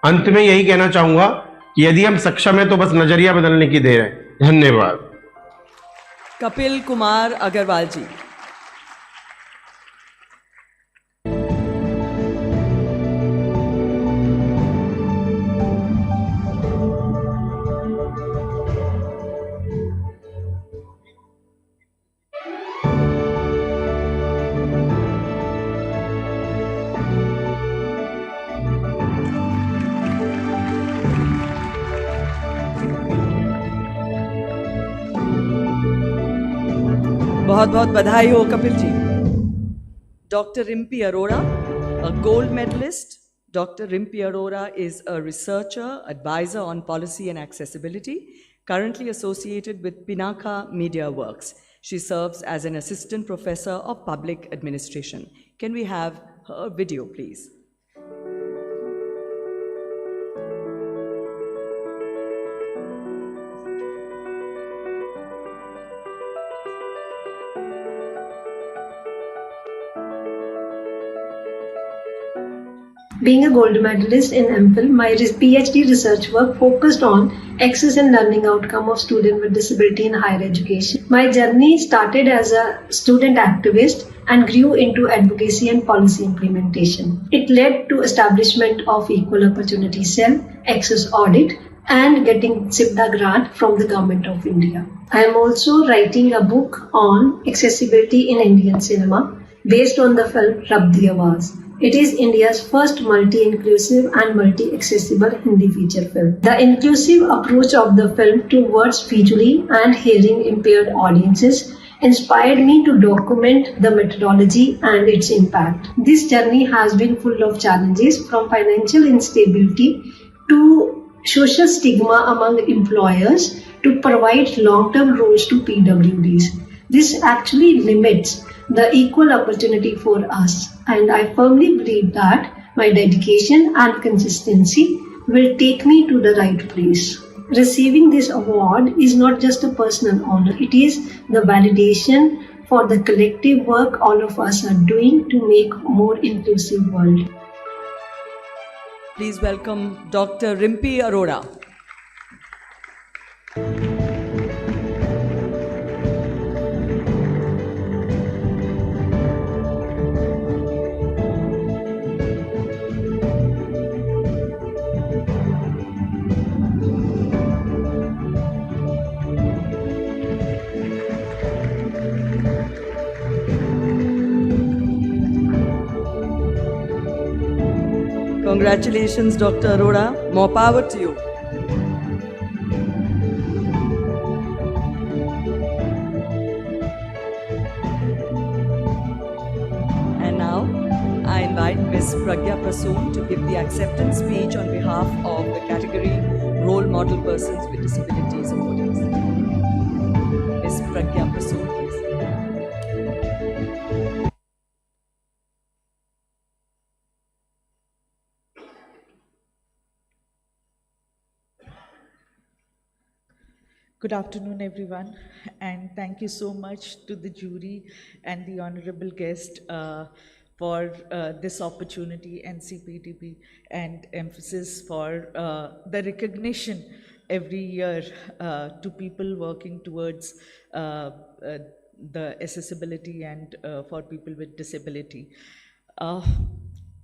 अंत में यही कहना चाहूंगा कि यदि हम सक्षम हैं तो बस नजरिया बदलने की देर है। धन्यवाद। कपिल कुमार अग्रवाल जी। बहुत बहुत बधाई हो Kapil ji. Dr. Rimpi Arora, a gold medalist. Dr. Rimpi Arora is a researcher, advisor on policy and accessibility, currently associated with Pinaka Media Works. She serves as an assistant professor of public administration. Can we have her video, please? Being a gold medalist in MPhil, my PhD research work focused on access and learning outcome of students with disability in higher education. My journey started as a student activist and grew into advocacy and policy implementation. It led to establishment of Equal Opportunity Cell, Access Audit, and getting SIPDA grant from the Government of India. I am also writing a book on accessibility in Indian cinema based on the film Rab Di Awaaz. It is India's first multi-inclusive and multi-accessible Hindi feature film. The inclusive approach of the film towards visually and hearing impaired audiences inspired me to document the methodology and its impact. This journey has been full of challenges, from financial instability to social stigma among employers to provide long-term roles to PWDs. This actually limits the equal opportunity for us, and I firmly believe that my dedication and consistency will take me to the right place. Receiving this award is not just a personal honor, it is the validation for the collective work all of us are doing to make a more inclusive world. Please welcome Dr. Rimpi Arora. Congratulations, Dr. Arora. More power to you. And now, I invite Ms. Pragya Prasad Prasoon to give the acceptance speech on behalf of the category Role Model Persons with Disabilities awardees. Ms. Pragya Prasoon, please. Good afternoon, everyone, and thank you so much to the jury and the honorable guest for this opportunity, NCPEDP and Mphasis, for the recognition every year to people working towards the accessibility and for people with disability.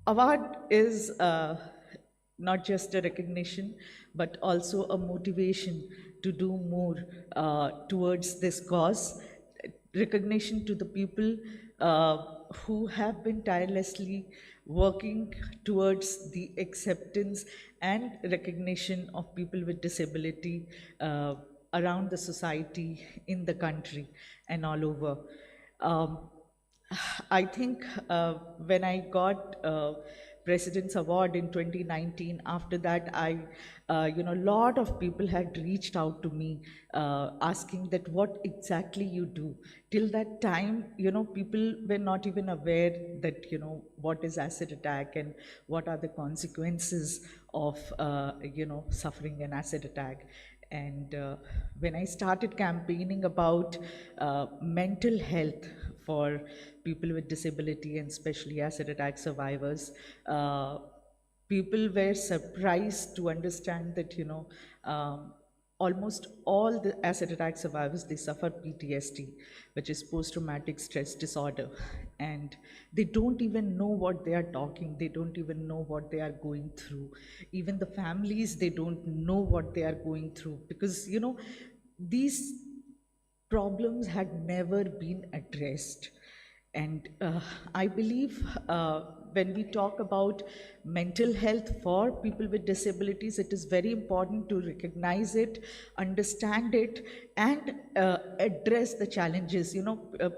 Award is not just a recognition, but also a motivation to do more towards this cause. Recognition to the people who have been tirelessly working towards the acceptance and recognition of people with disability around the society, in the country, and all over. I think when I got President's Award in 2019, after that a lot of people had reached out to me asking that what exactly you do. Till that time, people were not even aware that, what is acid attack and what are the consequences of, suffering an acid attack. And when I started campaigning about mental health for people with disability and especially acid attack survivors, people were surprised to understand that, almost all the acid attack survivors, they suffer PTSD, which is post-traumatic stress disorder. And they don't even know what they are talking. They don't even know what they are going through. Even the families, they don't know what they are going through, because, these problems had never been addressed. And I believe when we talk about mental health for people with disabilities, it is very important to recognize it, understand it, and address the challenges.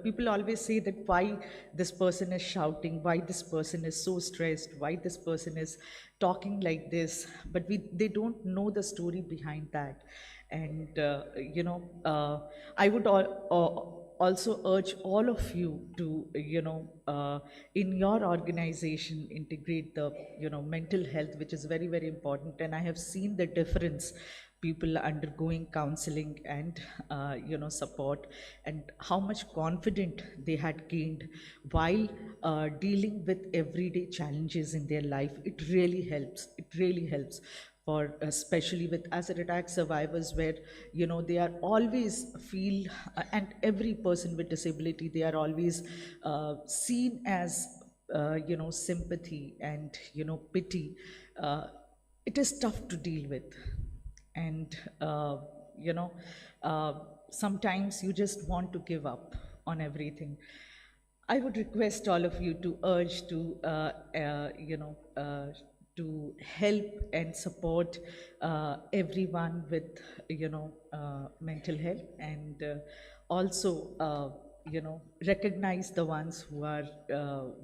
People always say that why this person is shouting, why this person is so stressed, why this person is talking like this, but they don't know the story behind that. And I would also urge all of you to, in your organization, integrate the, mental health, which is very, very important. And I have seen the difference, people undergoing counseling and, support, and how much confidence they had gained while dealing with everyday challenges in their life. It really helps. It really helps. For especially with acid attack survivors, where they are always feel and every person with disability, they are always seen as sympathy and pity. It is tough to deal with, and sometimes you just want to give up on everything. I would request all of you to urge to to help and support everyone with mental health, and also recognize the ones who are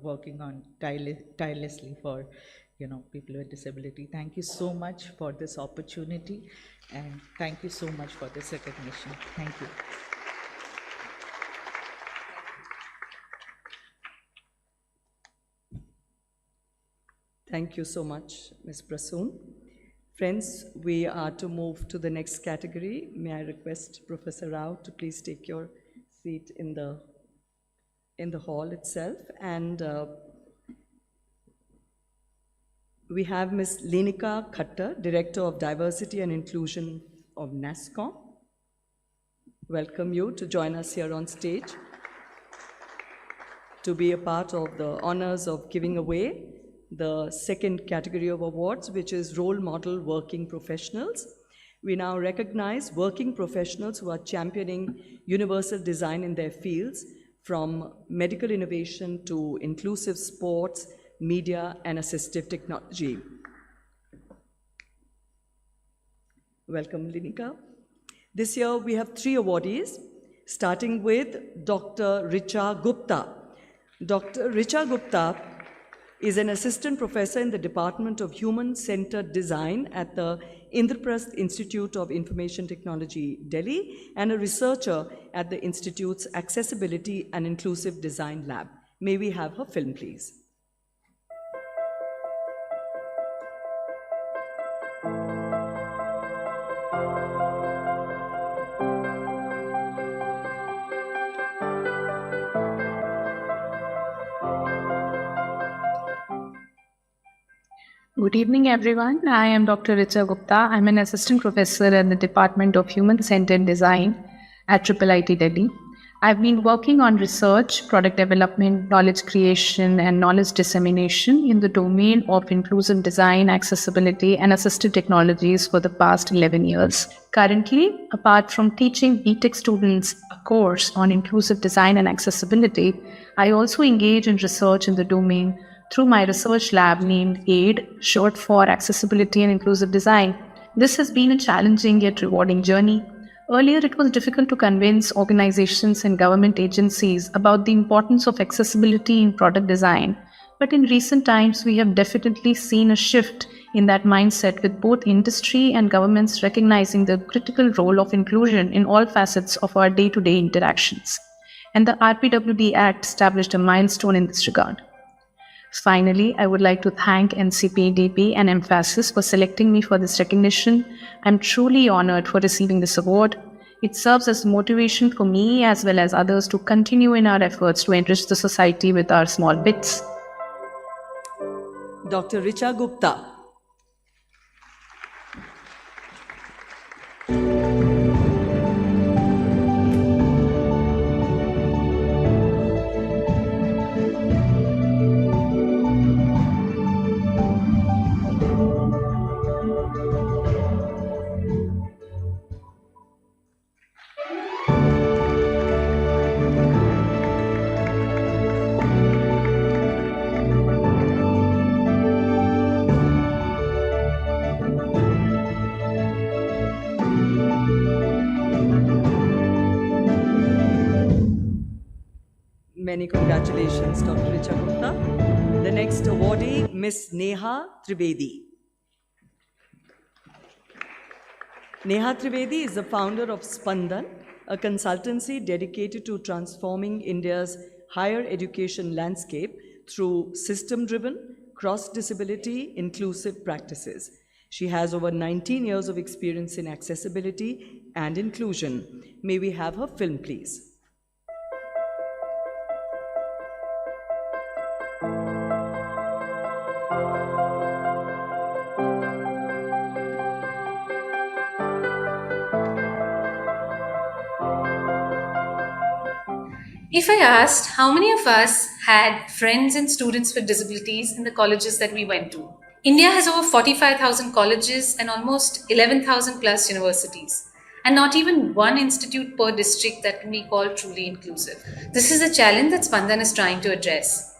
working on tirelessly for people with disability. Thank you so much for this opportunity, and thank you so much for this recognition. Thank you. Thank you so much, Ms. Prasoon. Friends, we are to move to the next category. May I request Professor Rao to please take your seat in the hall itself. And we have Ms. Lenika Khattar, Director of Diversity and Inclusion of NASSCOM. Welcome you to join us here on stage to be a part of the honors of giving away the second category of awards, which is Role Model Working Professionals. We now recognize working professionals who are championing universal design in their fields, from medical innovation to inclusive sports, media, and assistive technology. Welcome, Linika. This year we have 3 awardees, starting with Dr. Richa Gupta. Dr. Richa Gupta is an assistant professor in the Department of Human-Centered Design at the Indraprasth Institute of Information Technology, Delhi, and a researcher at the Institute's Accessibility and Inclusive Design Lab. May we have her film, please? Good evening, everyone. I am Dr. Richa Gupta. I'm an assistant professor at the Department of Human-Centered Design at IIIT Delhi. I've been working on research, product development, knowledge creation, and knowledge dissemination in the domain of inclusive design, accessibility, and assistive technologies for the past 11 years. Currently, apart from teaching BTech students a course on inclusive design and accessibility, I also engage in research in the domain through my research lab named AID, short for Accessibility and Inclusive Design. This has been a challenging yet rewarding journey. Earlier, it was difficult to convince organizations and government agencies about the importance of accessibility in product design. But in recent times, we have definitely seen a shift in that mindset, with both industry and governments recognizing the critical role of inclusion in all facets of our day-to-day interactions. And the RPWD Act established a milestone in this regard. Finally, I would like to thank NCPEDP and Mphasis for selecting me for this recognition. I'm truly honored for receiving this award. It serves as motivation for me as well as others to continue in our efforts to enrich the society with our small bits. Dr. Richa Gupta. Many congratulations, Dr. Richa Gupta. The next awardee, Ms. Neha Trivedi. Neha Trivedi is the founder of Spandan, a consultancy dedicated to transforming India's higher education landscape through system-driven, cross-disability, inclusive practices. She has over 19 years of experience in accessibility and inclusion. May we have her film, please? If I asked how many of us had friends and students with disabilities in the colleges that we went to? India has over 45,000 colleges and almost 11,000 plus universities, and not even one institute per district that can be called truly inclusive. This is a challenge that Spandan is trying to address.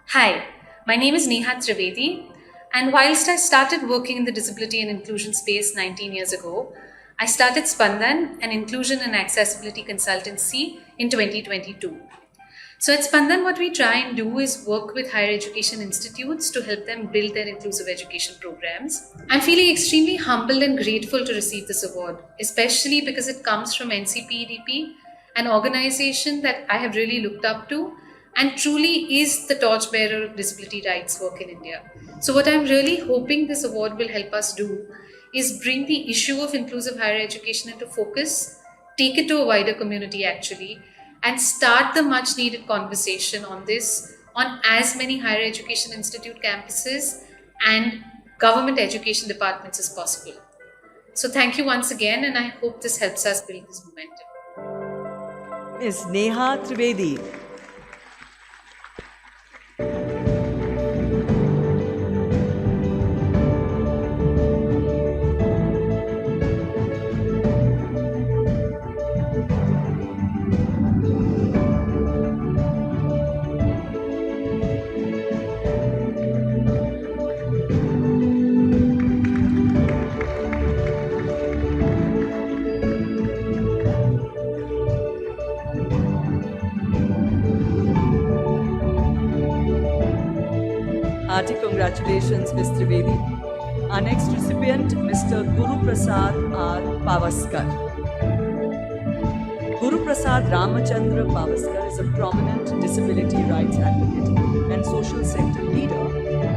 Hi, my name is Neha Trivedi, and whilst I started working in the disability and inclusion space 19 years ago, I started Spandan, an inclusion and accessibility consultancy, in 2022. So at Spandan, what we try and do is work with higher education institutes to help them build their inclusive education programs. I'm feeling extremely humbled and grateful to receive this award, especially because it comes from NCPEDP, an organization that I have really looked up to and truly is the torchbearer of disability rights work in India. So what I'm really hoping this award will help us do is bring the issue of inclusive higher education into focus, take it to a wider community actually, and start the much needed conversation on this on as many higher education institute campuses and government education departments as possible. So thank you once again, and I hope this helps us build this momentum. Ms. Neha Trivedi. Congratulations, Ms. Trivedi. Our next recipient, Mr. Guru Prasad R. Pavaskar. Guru Prasad Ramachandra Pavaskar is a prominent disability rights advocate and social sector leader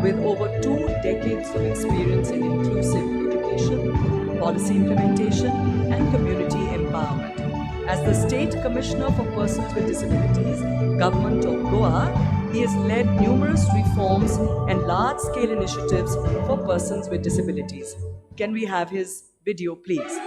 with over 2 decades of experience in inclusive education, policy implementation, and community empowerment. As the State Commissioner for Persons with Disabilities, Government of Goa, he has led numerous reforms and large-scale initiatives for persons with disabilities. Can we have his video, please?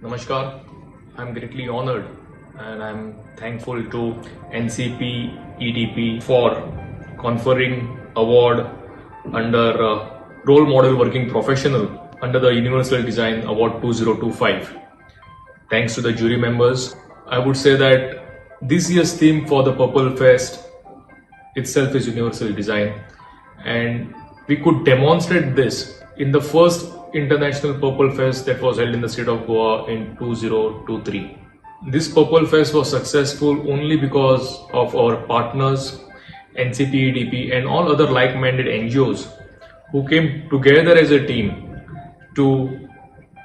Namaskar. I'm greatly honored and I'm thankful to NCPEDP for conferring award under Role Model Working Professional under the Universal Design Award 2025. Thanks to the jury members. I would say that this year's theme for the Purple Fest itself is Universal Design, and we could demonstrate this in the first International Purple Fest that was held in the state of Goa in 2023. This Purple Fest was successful only because of our partners, NCPEDP and all other like-minded NGOs who came together as a team to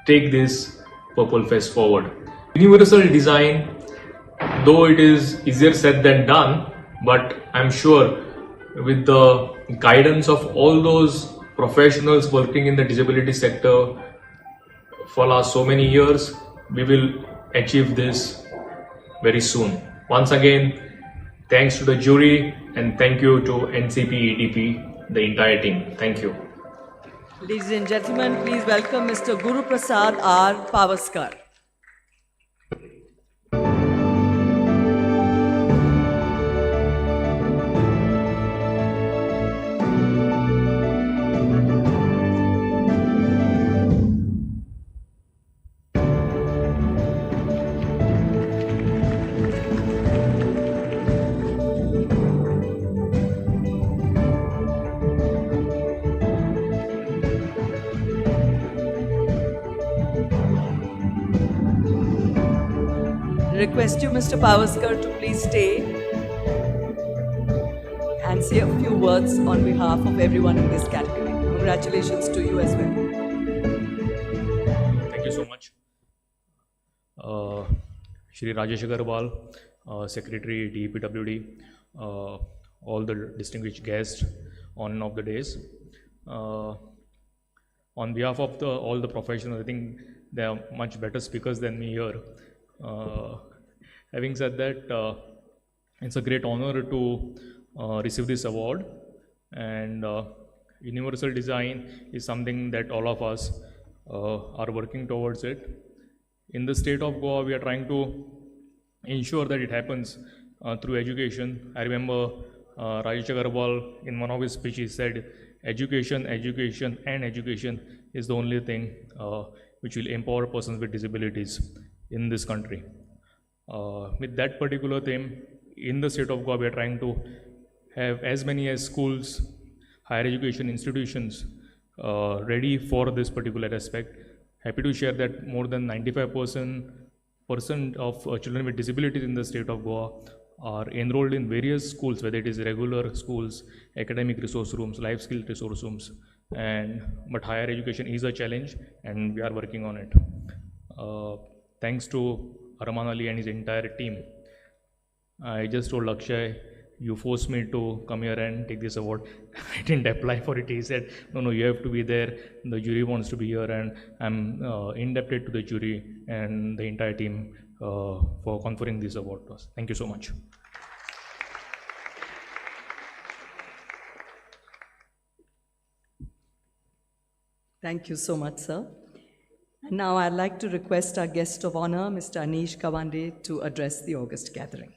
take this Purple Fest forward. Universal design, though it is easier said than done, but I'm sure with the guidance of all those professionals working in the disability sector for last so many years, we will achieve this very soon. Once again, thanks to the jury and thank you to NCPEDP, the entire team. Thank you. Ladies and gentlemen, please welcome Mr. Guru Prasad R. Pavaskar. Request you, Mr. Pavaskar, to please stay and say a few words on behalf of everyone in this category. Congratulations to you as well. Thank you so much. Shri Rajesh Agarwal, Secretary, DEPWD, all the distinguished guests on of the days. On behalf of all the professionals, I think they are much better speakers than me here. Having said that, it's a great honor to receive this award, and universal design is something that all of us are working towards it. In the state of Goa, we are trying to ensure that it happens through education. I remember Rajesh Agarwal in one of his speeches said, education, education and education is the only thing which will empower persons with disabilities in this country. With that particular theme, in the state of Goa, we are trying to have as many as schools, higher education institutions ready for this particular aspect. Happy to share that more than 95% of children with disabilities in the state of Goa are enrolled in various schools, whether it is regular schools, academic resource rooms, life skill resource rooms, but higher education is a challenge and we are working on it. Thanks to Arman Ali and his entire team. I just told Akshay, you forced me to come here and take this award. I didn't apply for it. He said, no, you have to be there. The jury wants to be here, and I'm indebted to the jury and the entire team for conferring this award to us. Thank you so much. Thank you so much, sir. And now I'd like to request our guest of honor, Mr. Anish Kawande, to address the August gathering.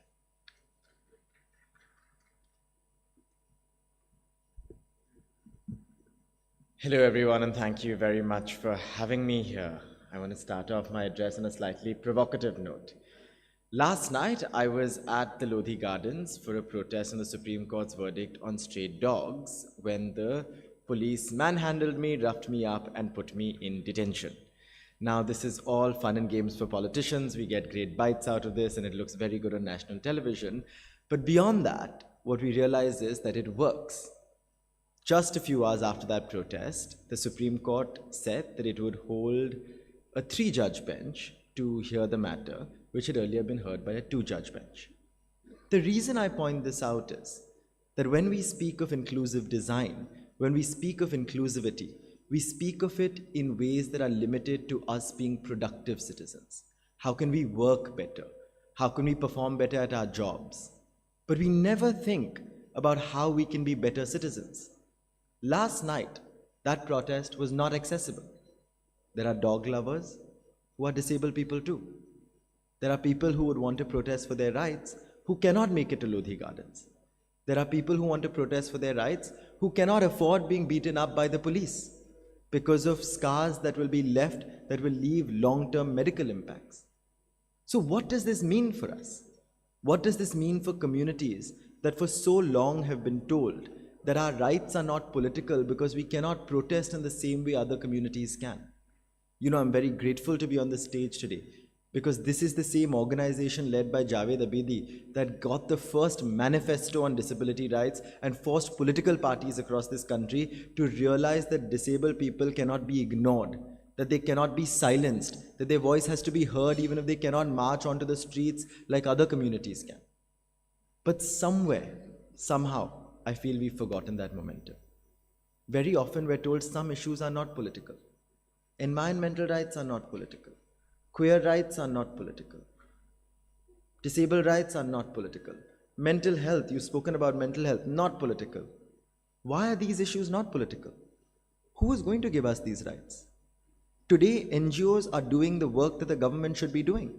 Hello everyone, and thank you very much for having me here. I want to start off my address on a slightly provocative note. Last night, I was at the Lodhi Gardens for a protest on the Supreme Court's verdict on stray dogs when the police manhandled me, roughed me up, and put me in detention. Now, this is all fun and games for politicians. We get great bites out of this, and it looks very good on national television. But beyond that, what we realize is that it works. Just a few hours after that protest, the Supreme Court said that it would hold a 3-judge bench to hear the matter, which had earlier been heard by a 2-judge bench. The reason I point this out is that when we speak of inclusive design, when we speak of inclusivity, we speak of it in ways that are limited to us being productive citizens. How can we work better? How can we perform better at our jobs? But we never think about how we can be better citizens. Last night, that protest was not accessible. There are dog lovers who are disabled people too. There are people who would want to protest for their rights who cannot make it to Lodhi Gardens. There are people who want to protest for their rights who cannot afford being beaten up by the police because of scars that will be left that will leave long-term medical impacts. So what does this mean for us? What does this mean for communities that for so long have been told that our rights are not political because we cannot protest in the same way other communities can? You know, I'm very grateful to be on the stage today because this is the same organization led by Javed Abedi that got the first manifesto on disability rights and forced political parties across this country to realize that disabled people cannot be ignored, that they cannot be silenced, that their voice has to be heard even if they cannot march onto the streets like other communities can. But somewhere, somehow, I feel we've forgotten that momentum. Very often we're told some issues are not political. Environmental rights are not political. Queer rights are not political. Disabled rights are not political. Mental health, you've spoken about mental health, not political. Why are these issues not political? Who is going to give us these rights? Today, NGOs are doing the work that the government should be doing.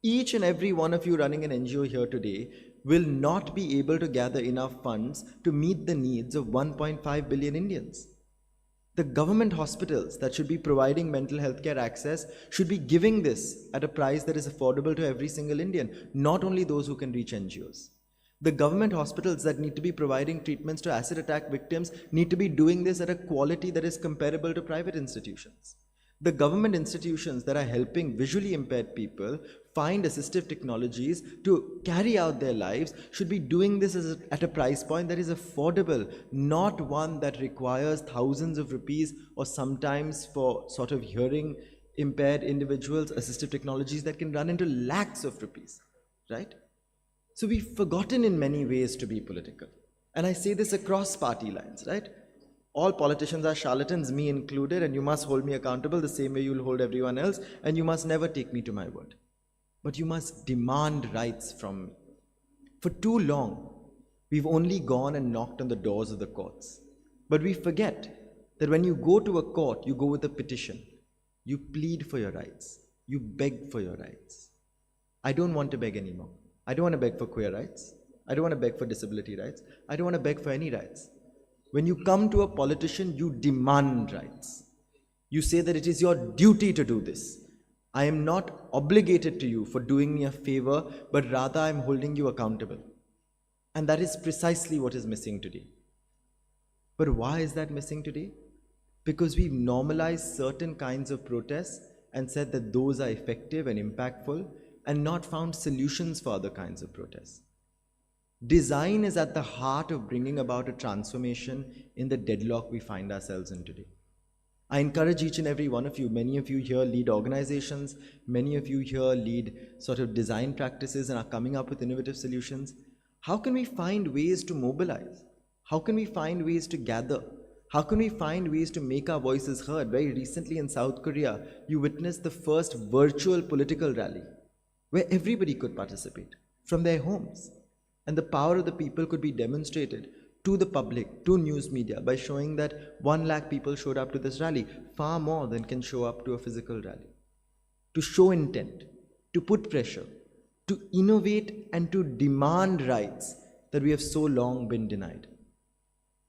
Each and every one of you running an NGO here today will not be able to gather enough funds to meet the needs of 1.5 billion Indians. The government hospitals that should be providing mental health care access should be giving this at a price that is affordable to every single Indian, not only those who can reach NGOs. The government hospitals that need to be providing treatments to acid attack victims need to be doing this at a quality that is comparable to private institutions. The government institutions that are helping visually impaired people find assistive technologies to carry out their lives should be doing this at a price point that is affordable, not one that requires thousands of rupees or sometimes for sort of hearing impaired individuals, assistive technologies that can run into lakhs of rupees, right? So we've forgotten in many ways to be political. And I say this across party lines, right? All politicians are charlatans, me included, and you must hold me accountable the same way you'll hold everyone else, and you must never take me to my word. But you must demand rights from me. For too long, we've only gone and knocked on the doors of the courts. But we forget that when you go to a court, you go with a petition. You plead for your rights. You beg for your rights. I don't want to beg anymore. I don't want to beg for queer rights. I don't want to beg for disability rights. I don't want to beg for any rights. When you come to a politician, you demand rights. You say that it is your duty to do this. I am not obligated to you for doing me a favor, but rather I am holding you accountable. And that is precisely what is missing today. But why is that missing today? Because we've normalized certain kinds of protests and said that those are effective and impactful and not found solutions for other kinds of protests. Design is at the heart of bringing about a transformation in the deadlock we find ourselves in today. I encourage each and every one of you, many of you here lead organizations, many of you here lead sort of design practices and are coming up with innovative solutions. How can we find ways to mobilize? How can we find ways to gather? How can we find ways to make our voices heard? Very recently in South Korea, you witnessed the first virtual political rally where everybody could participate from their homes. And the power of the people could be demonstrated to the public, to news media, by showing that 1 lakh people showed up to this rally, far more than can show up to a physical rally. To show intent, to put pressure, to innovate and to demand rights that we have so long been denied.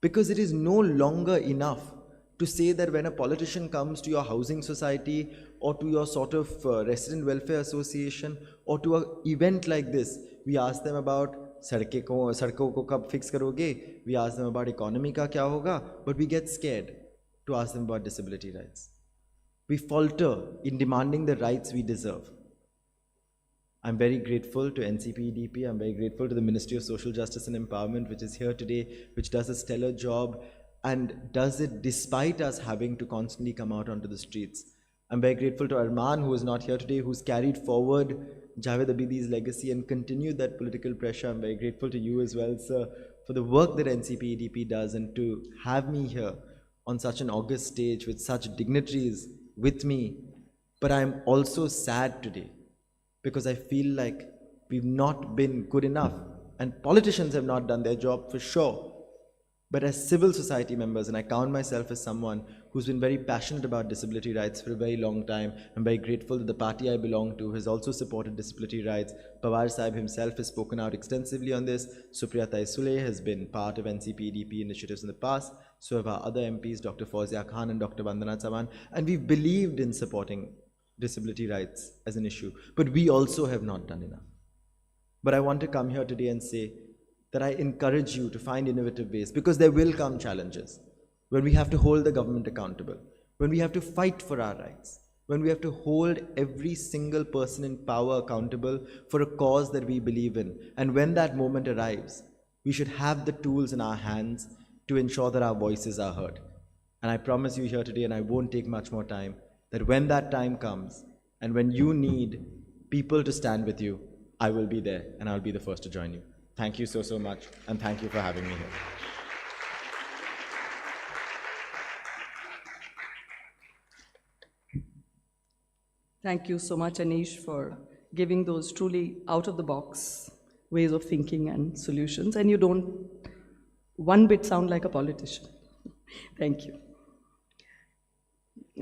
Because it is no longer enough to say that when a politician comes to your housing society or to your sort of resident welfare association or to an event like this, we ask them about सड़कों को कब fix करोगे, we ask them about economy का क्या होगा, but we get scared to ask them about disability rights. We falter in demanding the rights we deserve. I'm very grateful to NCPEDP, I'm very grateful to the Ministry of Social Justice and Empowerment, which is here today, which does a stellar job and does it despite us having to constantly come out onto the streets. I'm very grateful to Arman, who is not here today, who's carried forward Javed Abidi's legacy and continued that political pressure. I'm very grateful to you as well, sir, for the work that NCPEDP does and to have me here on such an august stage with such dignitaries with me. But I'm also sad today because I feel like we've not been good enough and politicians have not done their job for sure. But as civil society members, and I count myself as someone who's been very passionate about disability rights for a very long time, I'm very grateful that the party I belong to has also supported disability rights. Pawar Sahib himself has spoken out extensively on this. Supriya Sule has been part of NCPEDP initiatives in the past. So have our other MPs, Dr. Fauzia Khan and Dr. Vandana Chavan. And we've believed in supporting disability rights as an issue. But we also have not done enough. But I want to come here today and say that I encourage you to find innovative ways, because there will come challenges when we have to hold the government accountable, when we have to fight for our rights, when we have to hold every single person in power accountable for a cause that we believe in. And when that moment arrives, we should have the tools in our hands to ensure that our voices are heard. And I promise you here today, and I won't take much more time, that when that time comes and when you need people to stand with you, I will be there and I'll be the first to join you. Thank you so much, and thank you for having me here. Thank you so much, Anish, for giving those truly out-of-the-box ways of thinking and solutions. And you don't one bit sound like a politician. Thank you.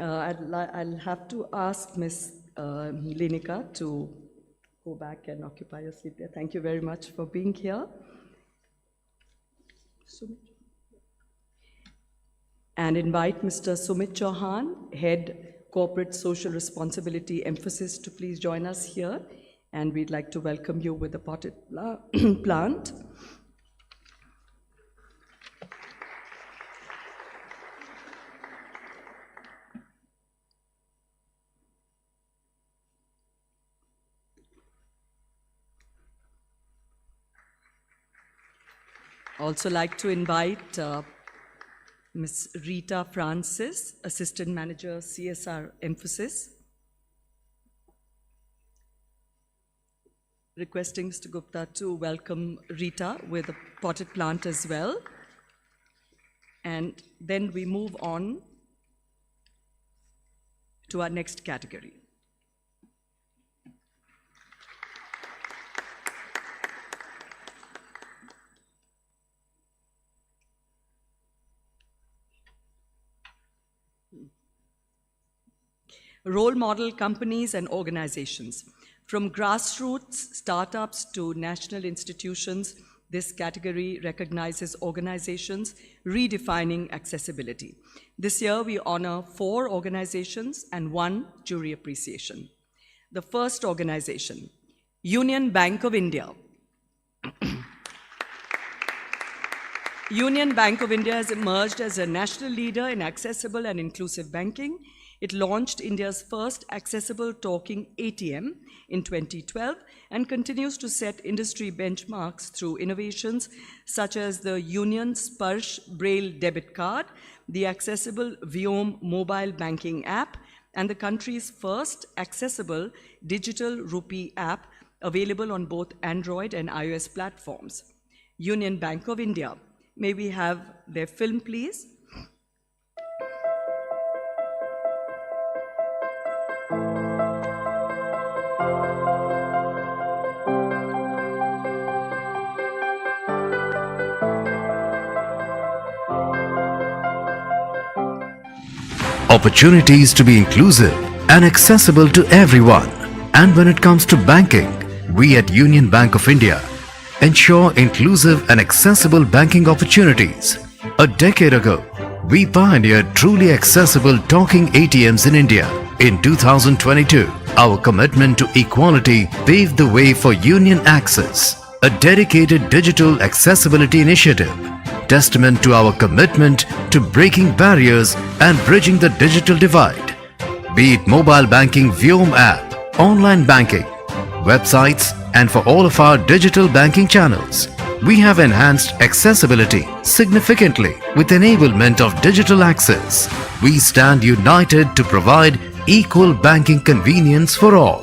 I'll have to ask Ms. Linika to go back and occupy your seat there. Thank you very much for being here. And invite Mr. Sumit Chauhan, Head Corporate Social Responsibility Mphasis, to please join us here. And we'd like to welcome you with a potted plant. Also like to invite Ms. Rita Francis, Assistant Manager, CSR Mphasis. Requesting Mr. Gupta to welcome Rita with a potted plant as well. And then we move on to our next category. Role model companies and organizations. From grassroots startups to national institutions, this category recognizes organizations redefining accessibility. This year, we honor 4 organizations and 1 jury appreciation. The first organization, Union Bank of India. Union Bank of India has emerged as a national leader in accessible and inclusive banking. It launched India's first accessible talking ATM in 2012 and continues to set industry benchmarks through innovations such as the Union Sparsh Braille debit card, the accessible Vyom mobile banking app, and the country's first accessible digital rupee app available on both Android and iOS platforms. Union Bank of India. May we have their film, please? Opportunities to be inclusive and accessible to everyone. And when it comes to banking, we at Union Bank of India ensure inclusive and accessible banking opportunities. A decade ago, We pioneered truly accessible talking ATMs in India. In 2022, our commitment to equality paved the way for Union Access, a dedicated digital accessibility initiative, testament to our commitment to breaking barriers and bridging the digital divide. Be it mobile banking Vyom app, online banking, websites, and for all of our digital banking channels, we have enhanced accessibility significantly with enablement of digital access. We stand united to provide equal banking convenience for all.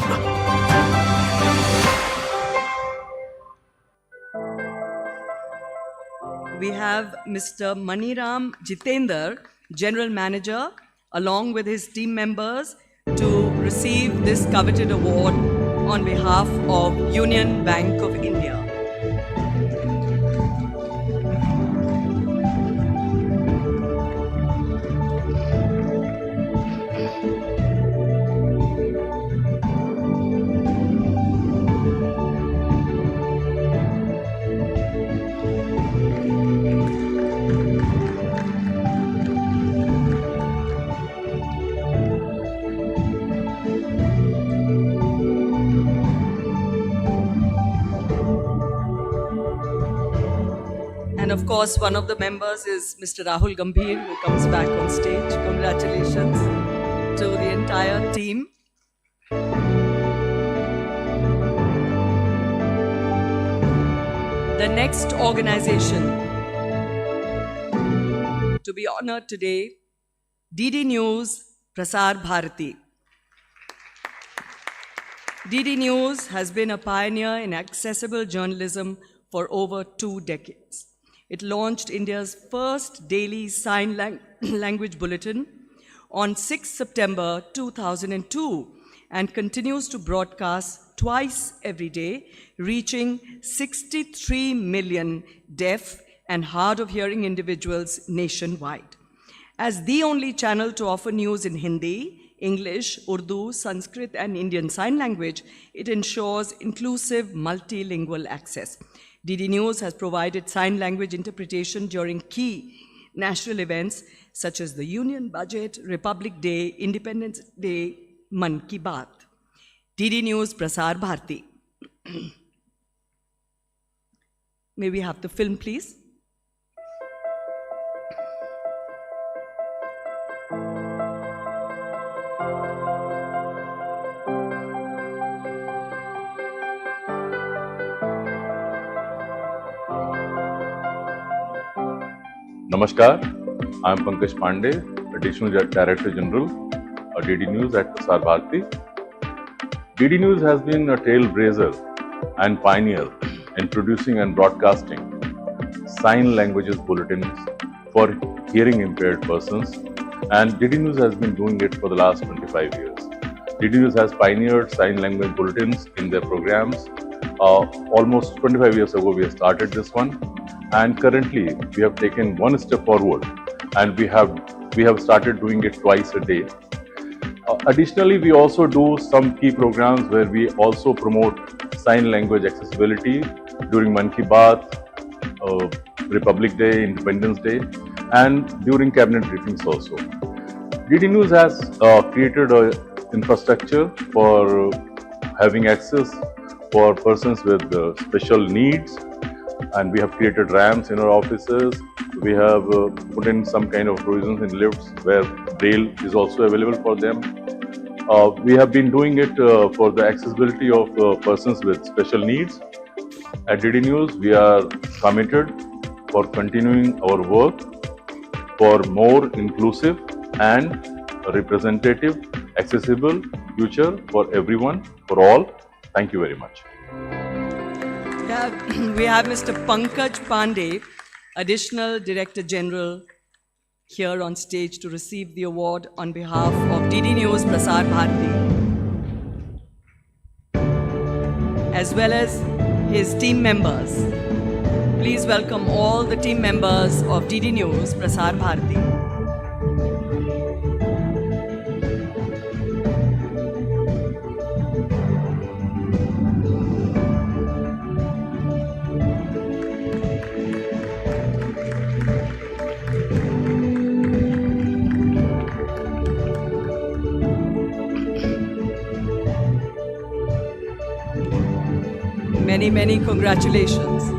We have Mr. Maniram Jitender, General Manager, along with his team members to receive this coveted award on behalf of Union Bank of India. And of course, one of the members is Mr. Rahul Gambhir, who comes back on stage. Congratulations to the entire team. The next organization to be honored today, DD News Prasar Bharati. DD News has been a pioneer in accessible journalism for over 2 decades. It launched India's first daily sign language bulletin on 6 September 2002 and continues to broadcast twice every day, reaching 63 million deaf and hard of hearing individuals nationwide. As the only channel to offer news in Hindi, English, Urdu, Sanskrit, and Indian Sign Language, it ensures inclusive multilingual access. DD News has provided sign language interpretation during key national events such as the Union Budget, Republic Day, Independence Day, Man Ki Baat. DD News Prasar Bharati. May we have the film, please? Namaskar, I am Pankaj Pandey, Additional Director General of DD News at Prasar Bharati. DD News has been a trailblazer and pioneer in producing and broadcasting sign languages bulletins for hearing impaired persons, and DD News has been doing it for the last 25 years. DD News has pioneered sign language bulletins in their programs. Almost 25 years ago we have started this one, and currently we have taken one step forward and we have started doing it twice a day. Additionally, we also do some key programs where we also promote sign language accessibility during Man Ki Baat, Republic Day, Independence Day, and during cabinet briefings also. DD News has created an infrastructure for having access for persons with special needs, and we have created ramps in our offices. We have put in some kind of provisions in lifts where braille is also available for them. We have been doing it for the accessibility of persons with special needs. At DD News, we are committed for continuing our work for more inclusive and representative, accessible future for everyone, for all. Thank you very much. We have Mr. Pankaj Pandey, Additional Director General, here on stage to receive the award on behalf of DD News Prasar Bharati, as well as his team members. Please welcome all the team members of DD News Prasar Bharati. Many, many congratulations.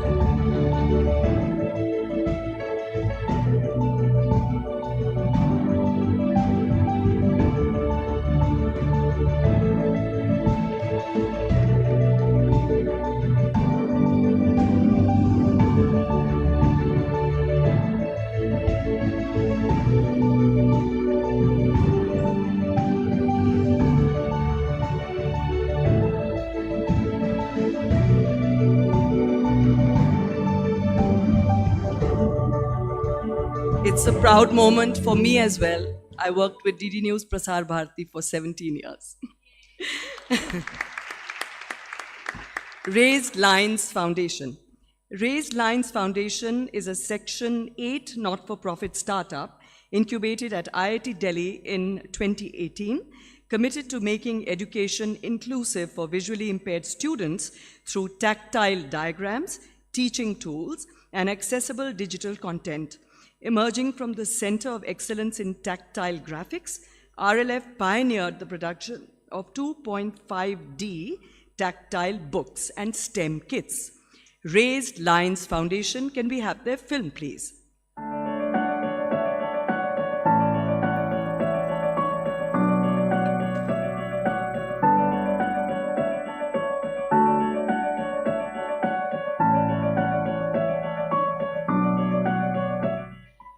It's a proud moment for me as well. I worked with DD News Prasar Bharati for 17 years. Raised Lines Foundation. Raised Lines Foundation is a Section 8 not-for-profit startup incubated at IIT Delhi in 2018, committed to making education inclusive for visually impaired students through tactile diagrams, teaching tools, and accessible digital content. Emerging from the Center of Excellence in Tactile Graphics, RLF pioneered the production of 2.5D tactile books and STEM kits. Raised Lines Foundation, can we have their film, please?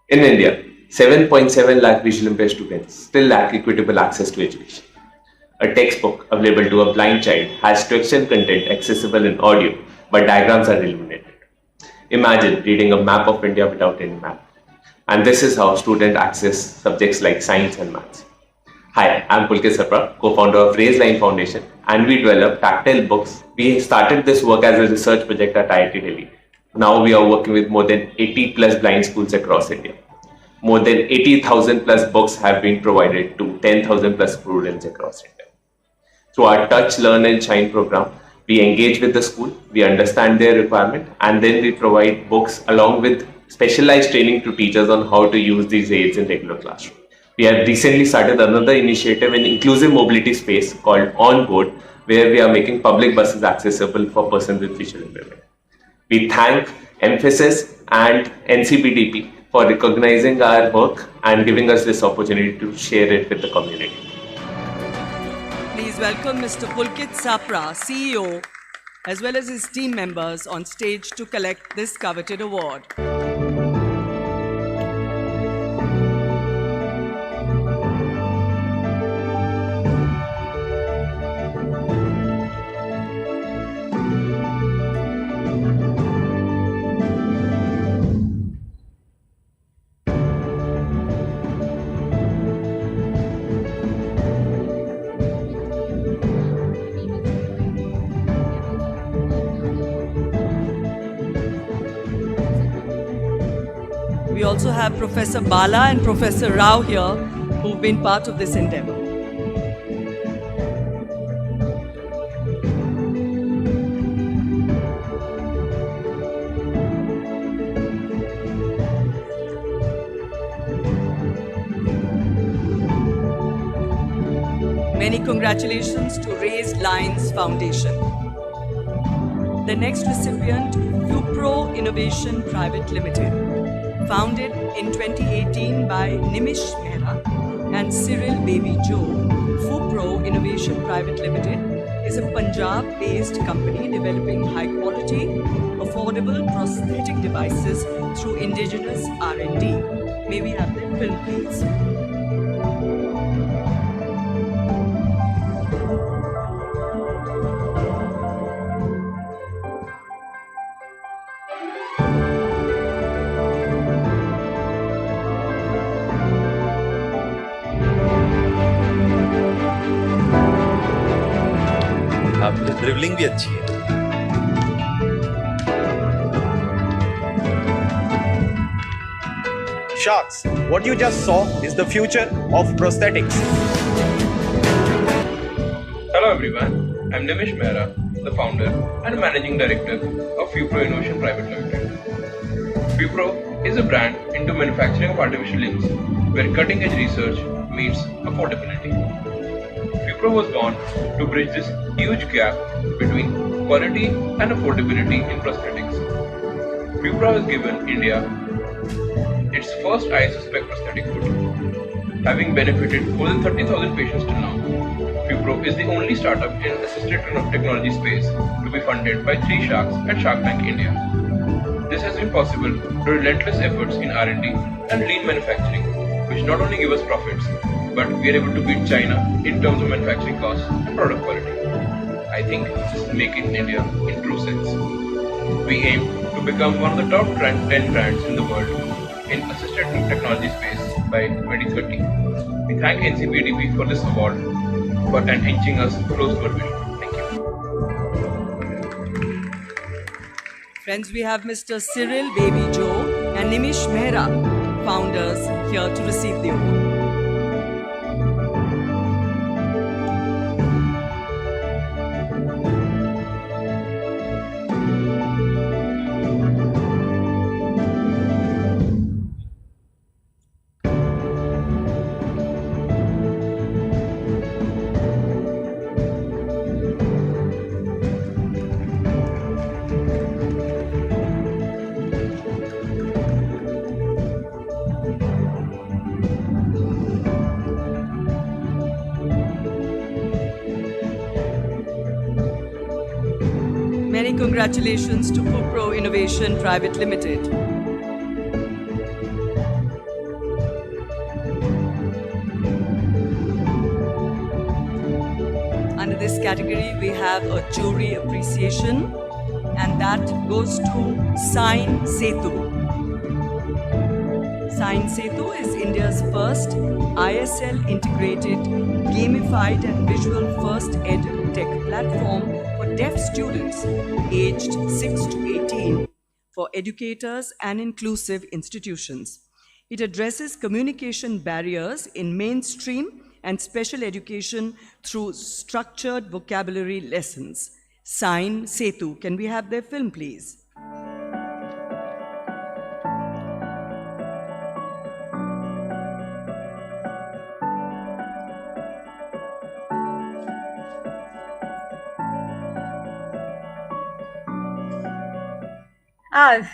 In India, 7.7 lakh visually impaired students still lack equitable access to education. A textbook available to a blind child has textual content accessible in audio, but diagrams are eliminated. Imagine reading a map of India without any map. And this is how students access subjects like science and maths. Hi, I'm Pulkit Sapra, co-founder of Raised Line Foundation, and we develop tactile books. We started this work as a research project at IIT Delhi. Now we are working with more than 80 plus blind schools across India. More than 80,000 plus books have been provided to 10,000 plus students across India. Through our Touch, Learn and Shine program, we engage with the school, we understand their requirement, and then we provide books along with specialized training to teachers on how to use these aids in regular classroom. We have recently started another initiative in inclusive mobility space called On Board, where we are making public buses accessible for persons with visual impairment. We thank Mphasis and NCPEDP for recognizing our work and giving us this opportunity to share it with the community. Please welcome Mr. Pulkit Sapra, CEO, as well as his team members on stage to collect this coveted award. We also have Professor Bala and Professor Rao here, who've been part of this endeavor. Many congratulations to Raised Lines Foundation. The next recipient, Fupro Innovation Private Limited. Founded in 2018 by Nimish Mehra and Cyril Baby Joe, Fupro Innovation Private Limited is a Punjab-based company developing high-quality, affordable prosthetic devices through indigenous R&D. May we have their film, please? आपकी dribbling भी अच्छी है। Sharks, what you just saw is the future of prosthetics. Hello everyone, I'm Nimish Mehra, the founder and managing director of Fupro Innovation Private Limited. Fupro is a brand into manufacturing of artificial limbs, where cutting-edge research meets affordability. Fupro was born to bridge this huge gap between quality and affordability in prosthetics. Wipro has given India its first ISO-spec prosthetic foot. Having benefited more than 30,000 patients till now, Wipro is the only startup in assisted technology space to be funded by 3 sharks at Shark Tank India. This has been possible through relentless efforts in R&D and lean manufacturing, which not only give us profits, but we are able to beat China in terms of manufacturing costs and product quality. I think this is Make in India in true sense. We aim to become one of the top 10 brands in the world in assisted technology space by 2030. We thank NCPEDP for this award and inching us close to our vision. Thank you. Friends, we have Mr. Cyril Baby Joe and Nimish Mehra, founders, here to receive the award. Many congratulations to Wipro Innovation Private Limited. Under this category, we have a jury appreciation, and that goes to Sign Setu. Sign Setu is India's first ISL integrated, gamified and visual first ed tech platform for deaf students aged 6 to 18 for educators and inclusive institutions. It addresses communication barriers in mainstream and special education through structured vocabulary lessons. Sign Setu. Can we have their film, please? Hi,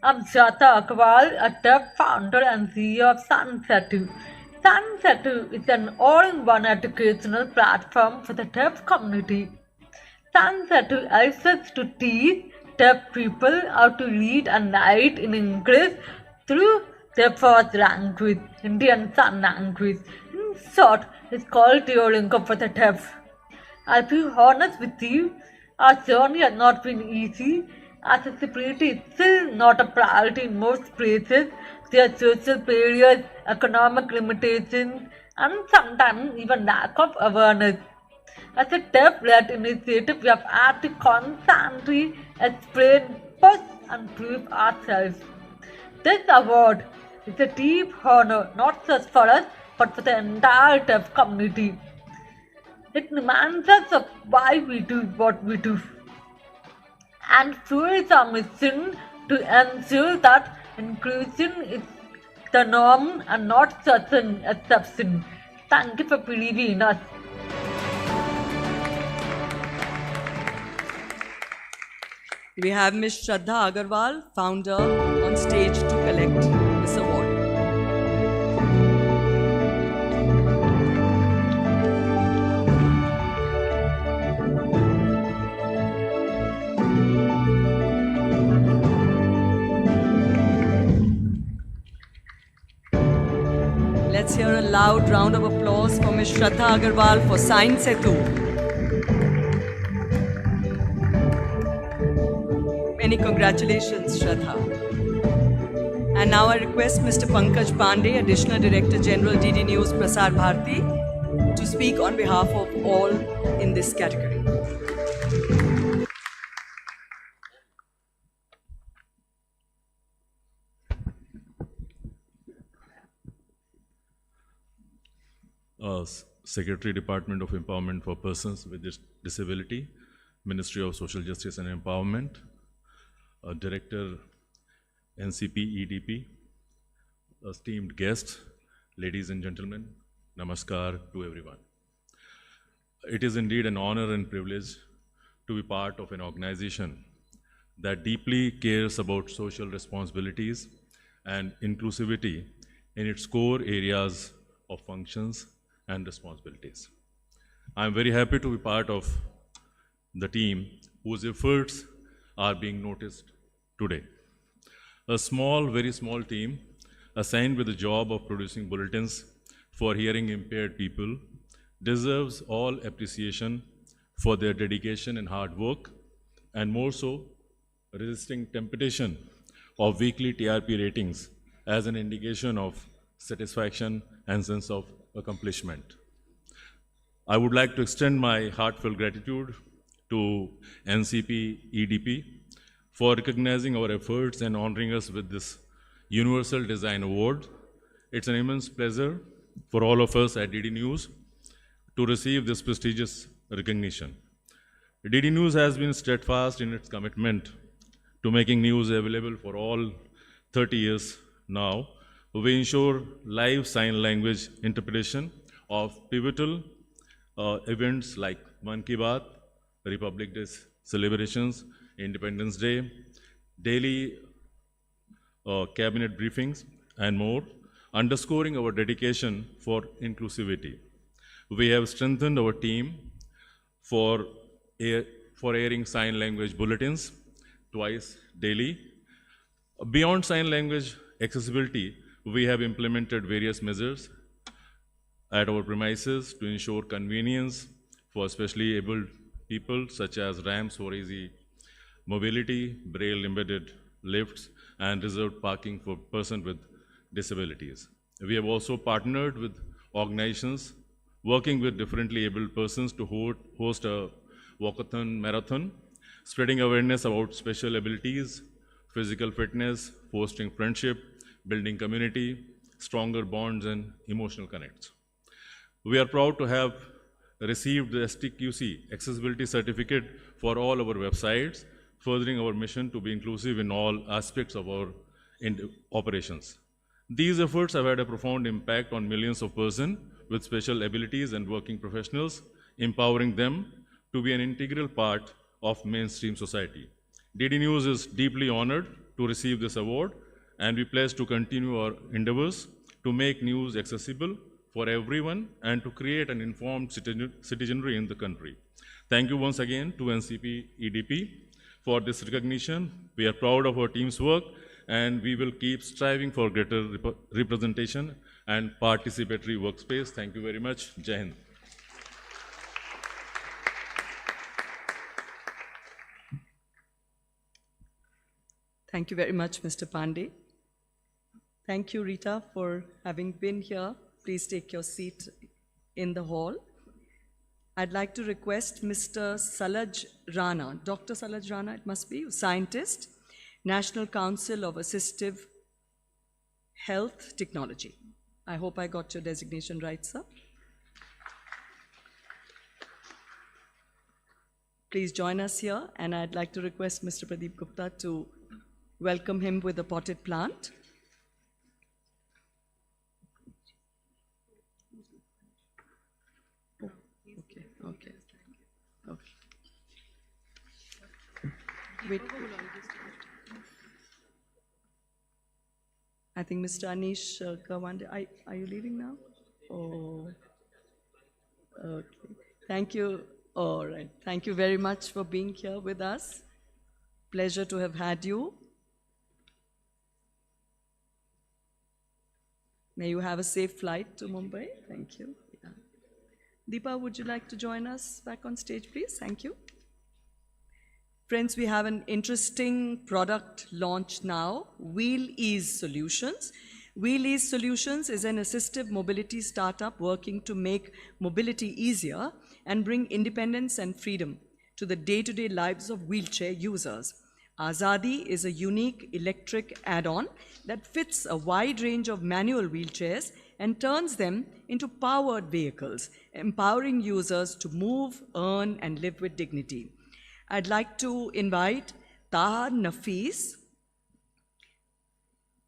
I'm Shata Akwal, a deaf founder and CEO of Sunsetu. Sunsetu is an all-in-one educational platform for the deaf community. Sunsetu helps us to teach deaf people how to read and write in English through their first language, Indian Sign Language. In short, it's called Duolingo for the deaf. I'll be honest with you, our journey has not been easy. Accessibility is still not a priority in most places. There are social barriers, economic limitations, and sometimes even lack of awareness. As a deaf-led initiative, we have had to constantly explain, push, and prove ourselves. This award is a deep honor not just for us, but for the entire deaf community. It reminds us of why we do what we do, and fuels our mission to ensure that inclusion is the norm and not just an exception. Thank you for believing in us. We have Ms. Shraddha Agarwal, founder, on stage to collect this award. Let's hear a loud round of applause for Ms. Shraddha Agarwal for Sign Setu. Many congratulations, Shraddha. And now I request Mr. Pankaj Pandey, Additional Director General DD News Prasar Bharati, to speak on behalf of all in this category. Secretary, Department of Empowerment for Persons with Disability, Ministry of Social Justice and Empowerment, Director, NCPEDP, esteemed guests, ladies and gentlemen, namaskar to everyone. It is indeed an honor and privilege to be part of an organization that deeply cares about social responsibilities and inclusivity in its core areas of functions and responsibilities. I am very happy to be part of the team whose efforts are being noticed today. A small, very small team assigned with the job of producing bulletins for hearing impaired people deserves all appreciation for their dedication and hard work, and more so, resisting temptation of weekly TRP ratings as an indication of satisfaction and sense of accomplishment. I would like to extend my heartfelt gratitude to NCPEDP for recognizing our efforts and honoring us with this Universal Design Award. It's an immense pleasure for all of us at DD News to receive this prestigious recognition. DD News has been steadfast in its commitment to making news available for all 30 years now. We ensure live sign language interpretation of pivotal events like Man Ki Baat, Republic Day celebrations, Independence Day, daily cabinet briefings, and more, underscoring our dedication for inclusivity. We have strengthened our team for airing sign language bulletins twice daily. Beyond sign language accessibility, we have implemented various measures at our premises to ensure convenience for specially abled people, such as ramps for easy mobility, braille embedded lifts, and reserved parking for persons with disabilities. We have also partnered with organizations working with differently abled persons to host a walkathon marathon, spreading awareness about special abilities, physical fitness, fostering friendship, building community, stronger bonds, and emotional connects. We are proud to have received the STQC accessibility certificate for all our websites, furthering our mission to be inclusive in all aspects of our operations. These efforts have had a profound impact on millions of persons with special abilities and working professionals, empowering them to be an integral part of mainstream society. DD News is deeply honored to receive this award, and we pledge to continue our endeavors to make news accessible for everyone and to create an informed citizenry in the country. Thank you once again to NCPEDP for this recognition. We are proud of our team's work, and we will keep striving for greater representation and participatory workspace. Thank you very much. Jai Hind. Thank you very much, Mr. Pandey. Thank you, Rita, for having been here. Please take your seat in the hall. I'd like to request Mr. Salaj Rana, Dr. Salaj Rana, it must be, scientist, National Council of Assistive Health Technology. I hope I got your designation right, sir. Please join us here, and I'd like to request Mr. Pradeep Gupta to welcome him with a potted plant. Okay. Wait. I think Mr. Anish Kawande, are you leaving now? Oh, okay. Thank you. All right. Thank you very much for being here with us. Pleasure to have had you. May you have a safe flight to Mumbai. Thank you. Yeah. Deepa, would you like to join us back on stage, please? Thank you. Friends, we have an interesting product launch now, Wheel Ease Solutions. Wheel Ease Solutions is an assistive mobility startup working to make mobility easier and bring independence and freedom to the day-to-day lives of wheelchair users. Azadi is a unique electric add-on that fits a wide range of manual wheelchairs and turns them into powered vehicles, empowering users to move, earn, and live with dignity. I'd like to invite Taha Nafis,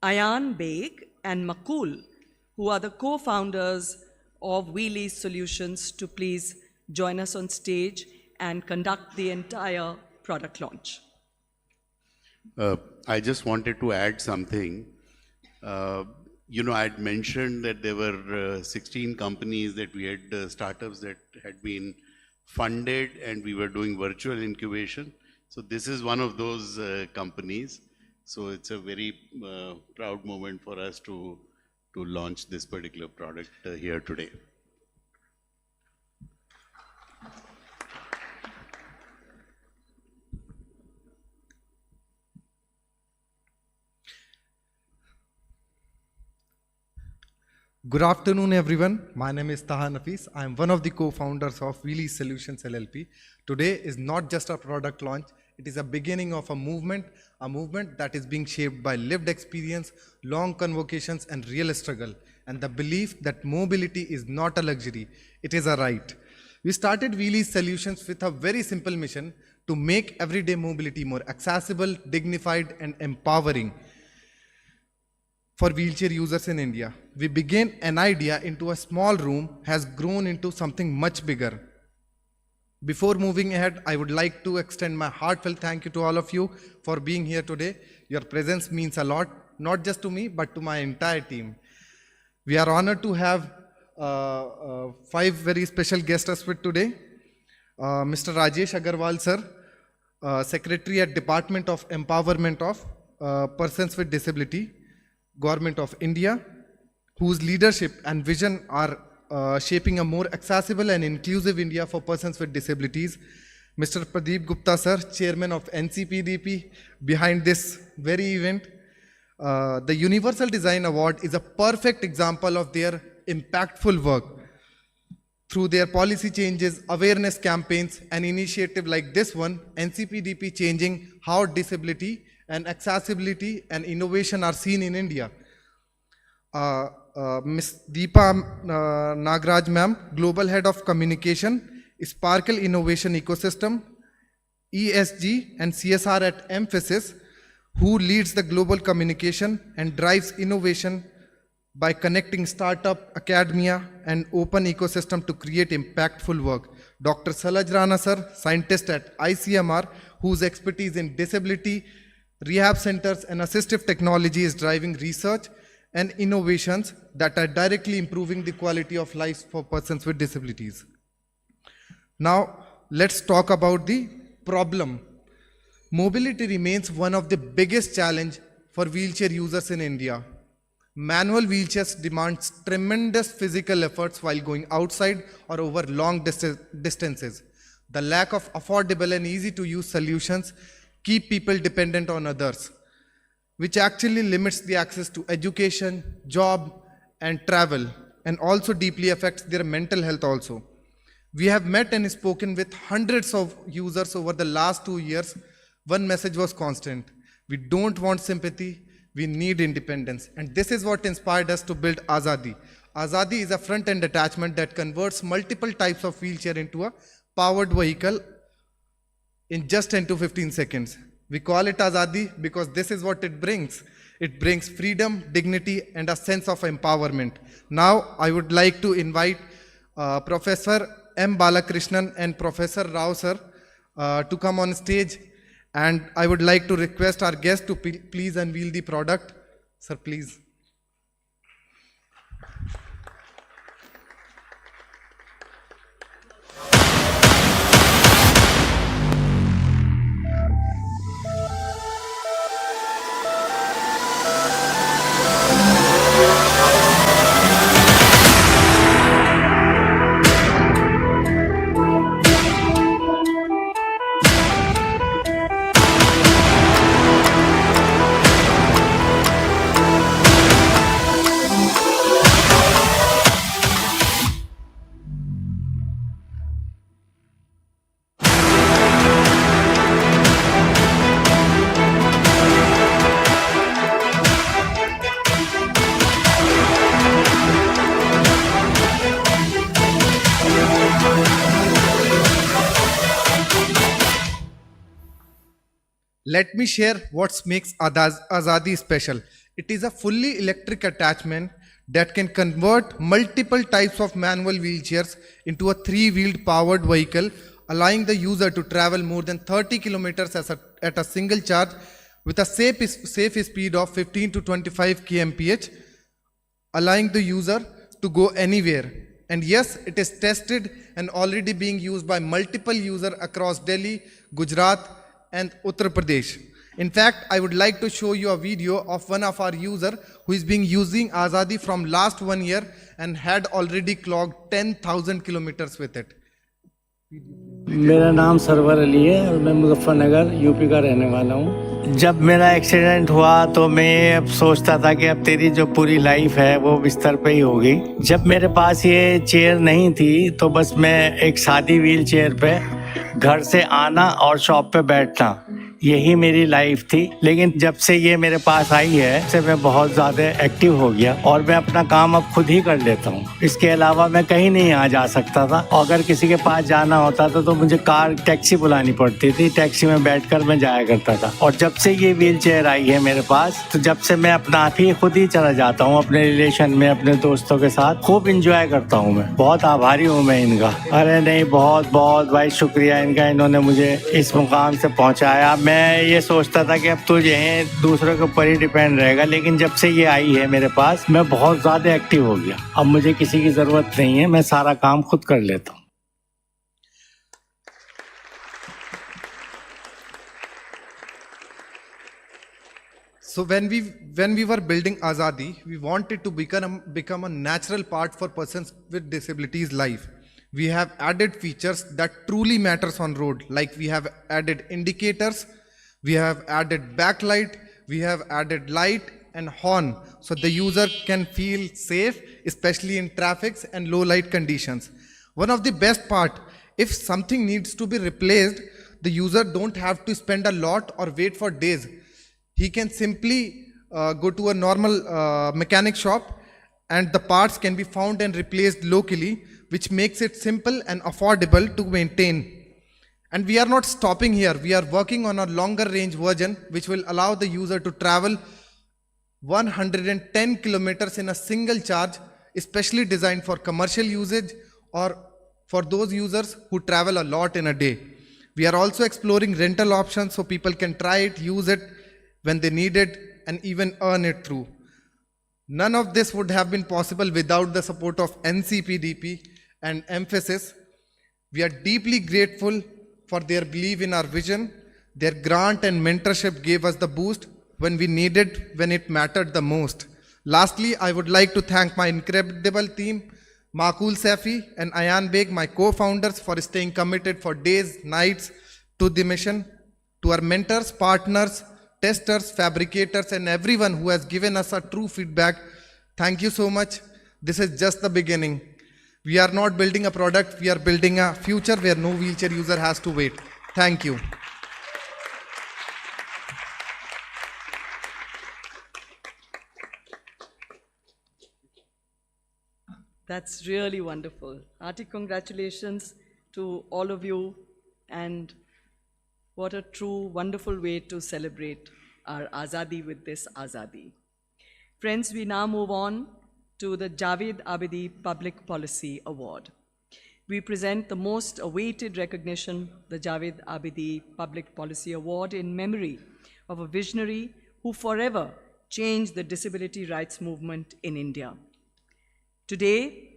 Ayan Beg, and Makul, who are the co-founders of Wheel Ease Solutions, to please join us on stage and conduct the entire product launch. I just wanted to add something. I'd mentioned that there were 16 companies that we had, startups that had been funded, and we were doing virtual incubation. So this is one of those companies. So it's a very proud moment for us to launch this particular product here today. Good afternoon, everyone. My name is Taha Nafis. I am one of the co-founders of Wheelie Solutions LLP. Today is not just a product launch. It is a beginning of a movement that is being shaped by lived experience, long convocations, and real struggle, and the belief that mobility is not a luxury, it is a right. We started Wheelie Solutions with a very simple mission to make everyday mobility more accessible, dignified, and empowering for wheelchair users in India. We began an idea into a small room, has grown into something much bigger. Before moving ahead, I would like to extend my heartfelt thank you to all of you for being here today. Your presence means a lot, not just to me, but to my entire team. We are honored to have 5 very special guests with today. Mr. Rajesh Agarwal, sir, Secretary at Department of Empowerment of Persons with Disability, Government of India, whose leadership and vision are shaping a more accessible and inclusive India for persons with disabilities. Mr. Pradeep Gupta, sir, Chairman of NCPEDP, behind this very event. The Universal Design Award is a perfect example of their impactful work. Through their policy changes, awareness campaigns, and initiative like this one, NCPEDP changing how disability and accessibility and innovation are seen in India. Ms. Deepa Nagraj ma'am, Global Head of Communication, Sparkle Innovation Ecosystem, ESG and CSR at Mphasis, who leads the global communication and drives innovation by connecting startup, academia, and open ecosystem to create impactful work. Dr. Salaj Rana sir, scientist at ICMR, whose expertise in disability, rehab centers, and assistive technology is driving research and innovations that are directly improving the quality of life for persons with disabilities. Now, let's talk about the problem. Mobility remains one of the biggest challenges for wheelchair users in India. Manual wheelchairs demand tremendous physical efforts while going outside or over long distances. The lack of affordable and easy to use solutions keep people dependent on others, which actually limits the access to education, job, and travel, and also deeply affects their mental health also. We have met and spoken with hundreds of users over the last 2 years. One message was constant: we don't want sympathy, we need independence. And this is what inspired us to build Azadi. Azadi is a front-end attachment that converts multiple types of wheelchair into a powered vehicle in just 10 to 15 seconds. We call it Azadi because this is what it brings. It brings freedom, dignity, and a sense of empowerment. Now, I would like to invite Professor M. Balakrishnan and Professor Rao sir to come on stage. And I would like to request our guests to please unveil the product. Sir, please. Let me share what makes Azadi special. It is a fully electric attachment that can convert multiple types of manual wheelchairs into a 3-wheeled powered vehicle allowing the user to travel more than 30 kilometers at a single charge with a safe speed of 15 to 25 kmph, allowing the user to go anywhere. And yes, it is tested and already being used by multiple users across Delhi, Gujarat, and Uttar Pradesh. In fact, I would like to show you a video of one of our users who is being using Azadi from last 1 year and had already clocked 10,000 kilometers with it. मेरा नाम server Ali है और मैं Muzaffarnagar UP का रहने वाला हूँ। जब मेरा एक्सीडेंट हुआ तो मैं अब सोचता था कि अब तेरी जो पूरी लाइफ है वो बिस्तर पे ही होगी। जब मेरे पास ये चेयर नहीं थी तो बस मैं एक सादी व्हील चेयर पे घर से आना और शॉप पे बैठना, यही मेरी लाइफ थी। लेकिन जब से ये मेरे पास आई है से मैं बहुत ज़्यादा एक्टिव हो गया और मैं अपना काम अब खुद ही कर लेता हूँ। इसके अलावा मैं कहीं नहीं आ जा सकता था। अगर किसी के पास जाना होता था तो मुझे कार टैक्सी बुलानी पड़ती थी, टैक्सी में बैठकर मैं जाया करता था। और जब से ये व्हील चेयर आई है मेरे पास तो जब से मैं अपना आप ही खुद ही चला जाता हूँ अपने रिलेशन में, अपने दोस्तों के साथ खूब इंजॉय करता हूँ। मैं बहुत आभारी हूँ मैं इनका। अरे नहीं, बहुत बहुत भाई शुक्रिया इनका, इन्होंने मुझे इस मुकाम से पहुँचाया। मैं ये सोचता था कि अब तो जो है दूसरों के ऊपर ही डिपेंड रहेगा, लेकिन जब से ये आई है मेरे पास मैं बहुत ज़्यादा एक्टिव हो गया। अब मुझे किसी की ज़रूरत नहीं है, मैं सारा काम खुद कर लेता हूँ। So when we were building Azadi, we wanted to become a natural part for persons with disabilities life. We have added features that truly matters on road, like we have added indicators, we have added backlight, we have added light and horn, so the user can feel safe, especially in traffics and low light conditions. One of the best part, if something needs to be replaced, the user don't have to spend a lot or wait for days. He can simply go to a normal mechanic shop and the parts can be found and replaced locally, which makes it simple and affordable to maintain. And we are not stopping here. We are working on a longer range version which will allow the user to travel 110 kilometers in a single charge, especially designed for commercial usage or for those users who travel a lot in a day. We are also exploring rental options so people can try it, use it when they need it, and even earn it through. None of this would have been possible without the support of NCPEDP and Mphasis. We are deeply grateful for their belief in our vision. Their grant and mentorship gave us the boost when we needed, when it mattered the most. Lastly, I would like to thank my incredible team, Makul Safi and Ayan Beg, my co-founders, for staying committed for days, nights to the mission. To our mentors, partners, testers, fabricators, and everyone who has given us a true feedback, thank you so much. This is just the beginning. We are not building a product, we are building a future where no wheelchair user has to wait. Thank you. That's really wonderful. Hearty congratulations to all of you, and what a true, wonderful way to celebrate our Azadi with this Azadi. Friends, we now move on to the Javed Abidi Public Policy Award. We present the most awaited recognition, the Javed Abidi Public Policy Award, in memory of a visionary who forever changed the disability rights movement in India. Today,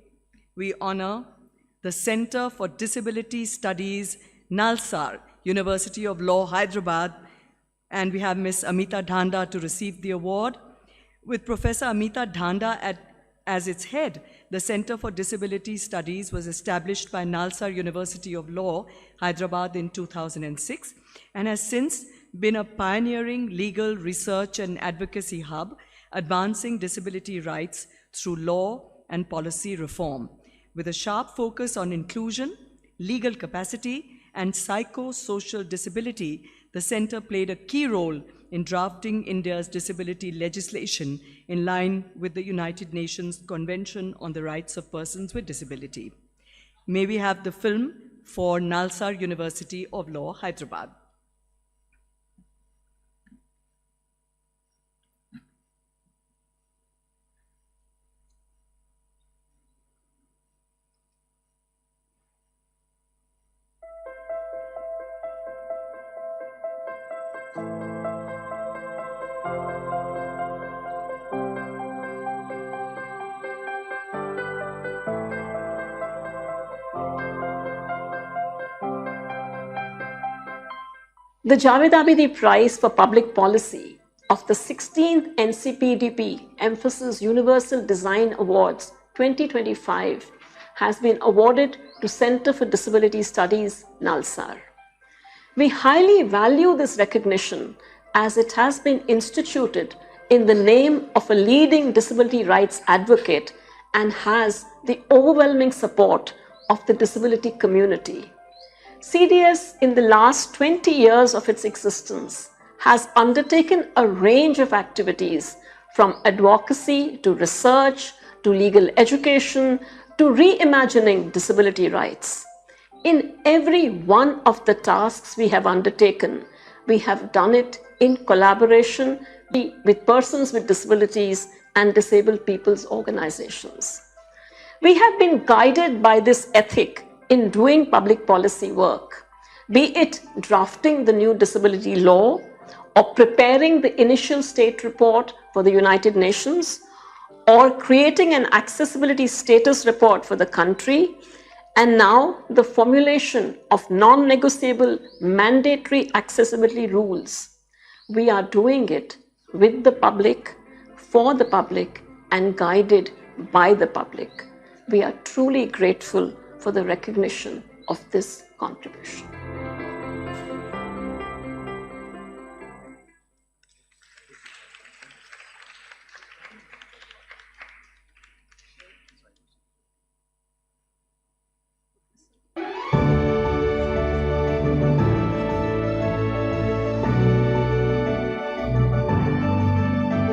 we honor the Center for Disability Studies, Nalsar, University of Law, Hyderabad, and we have Ms. Amita Dhanda to receive the award. With Professor Amita Dhanda as its head, the Center for Disability Studies was established by Nalsar University of Law, Hyderabad in 2006, and has since been a pioneering legal research and advocacy hub, advancing disability rights through law and policy reform, with a sharp focus on inclusion, legal capacity, and psychosocial disability. The center played a key role in drafting India's disability legislation in line with the United Nations Convention on the Rights of Persons with Disability. May we have the film for Nalsar University of Law, Hyderabad. The Javed Abidi Prize for Public Policy of the 16th NCPEDP-Mphasis Universal Design Awards 2025 has been awarded to Center for Disability Studies, Nalsar. We highly value this recognition as it has been instituted in the name of a leading disability rights advocate and has the overwhelming support of the disability community. CDS, in the last 20 years of its existence, has undertaken a range of activities from advocacy to research to legal education to reimagining disability rights. In every one of the tasks we have undertaken, we have done it in collaboration with persons with disabilities and disabled people's organizations. We have been guided by this ethic in doing public policy work, be it drafting the new disability law or preparing the initial state report for the United Nations or creating an accessibility status report for the country, and now the formulation of non-negotiable mandatory accessibility rules. We are doing it with the public, for the public, and guided by the public. We are truly grateful for the recognition of this contribution.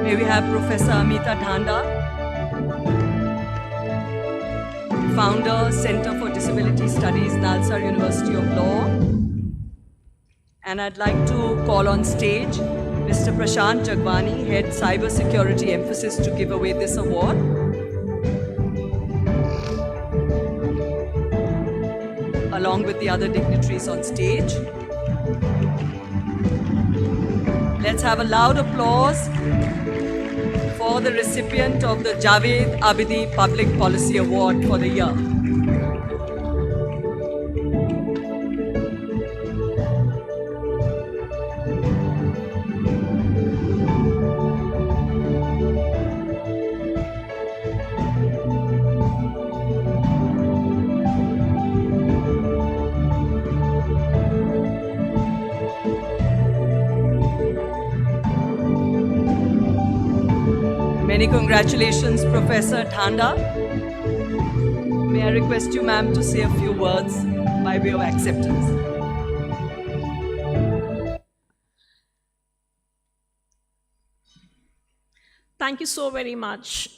May we have Professor Amita Dhanda, Founder, Center for Disability Studies, Nalsar University of Law. And I'd like to call on stage Mr. Prashant Jagwani, Head Cyber Security Mphasis, to give away this award. Along with the other dignitaries on stage. Let's have a loud applause for the recipient of the Javed Abidi Public Policy Award for the year. Many congratulations, Professor Dhanda. May I request you, ma'am, to say a few words by way of acceptance. Thank you so very much.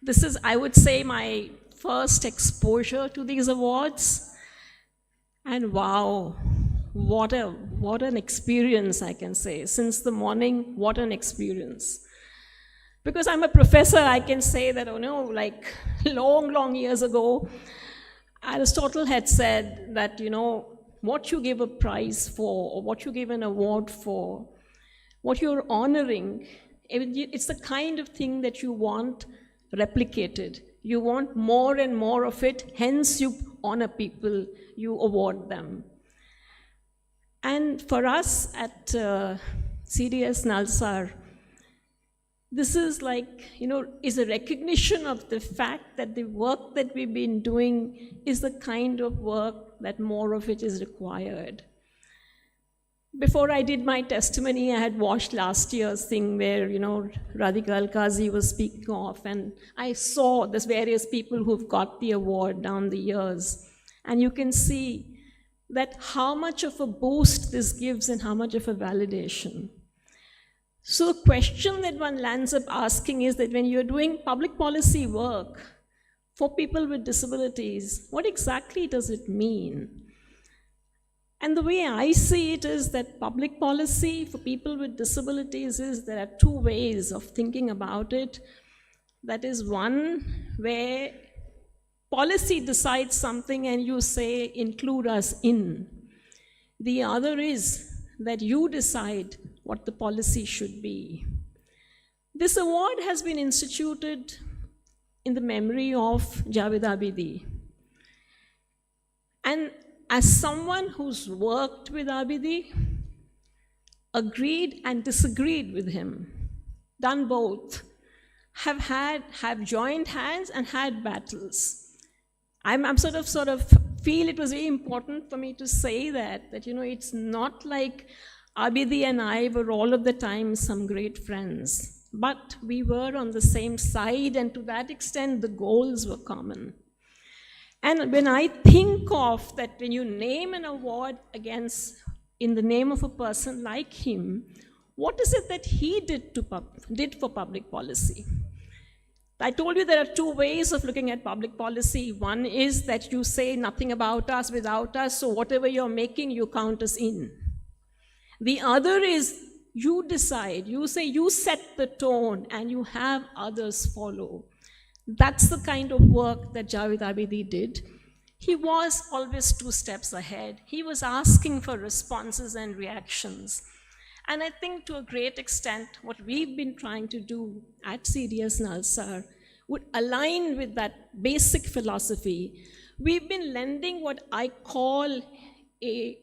This is, I would say, my first exposure to these awards. And wow, what an experience, I can say. Since the morning, what an experience. Because I'm a professor, I can say that, like long years ago, Aristotle had said that, what you give a prize for, or what you give an award for, what you're honoring, it's the kind of thing that you want replicated. You want more and more of it, hence you honor people, you award them. And for us at CDS Nalsar, this is like, is a recognition of the fact that the work that we've been doing is the kind of work that more of it is required. Before I did my testimony, I had watched last year's thing where, Radhika Al-Qazi was speaking of, and I saw there's various people who've got the award down the years. And you can see that how much of a boost this gives and how much of a validation. So the question that one lands up asking is that when you're doing public policy work for people with disabilities, what exactly does it mean? And the way I see it is that public policy for people with disabilities is there are two ways of thinking about it. That is one where policy decides something and you say, include us in. The other is that you decide what the policy should be. This award has been instituted in the memory of Javed Abidi. And as someone who's worked with Abidi, agreed and disagreed with him, done both, have joined hands and had battles. I'm sort of feel it was very important for me to say that it's not like Abidi and I were all of the time some great friends, but we were on the same side, and to that extent the goals were common. And when I think of that, when you name an award in the name of a person like him, what is it that he did for public policy? I told you there are two ways of looking at public policy. One is that you say nothing about us without us, so whatever you're making, you count us in. The other is you decide, you say you set the tone and you have others follow. That's the kind of work that Javed Abidi did. He was always 2 steps ahead. He was asking for responses and reactions. And I think to a great extent, what we've been trying to do at CDS Nalsar would align with that basic philosophy. We've been lending what I call a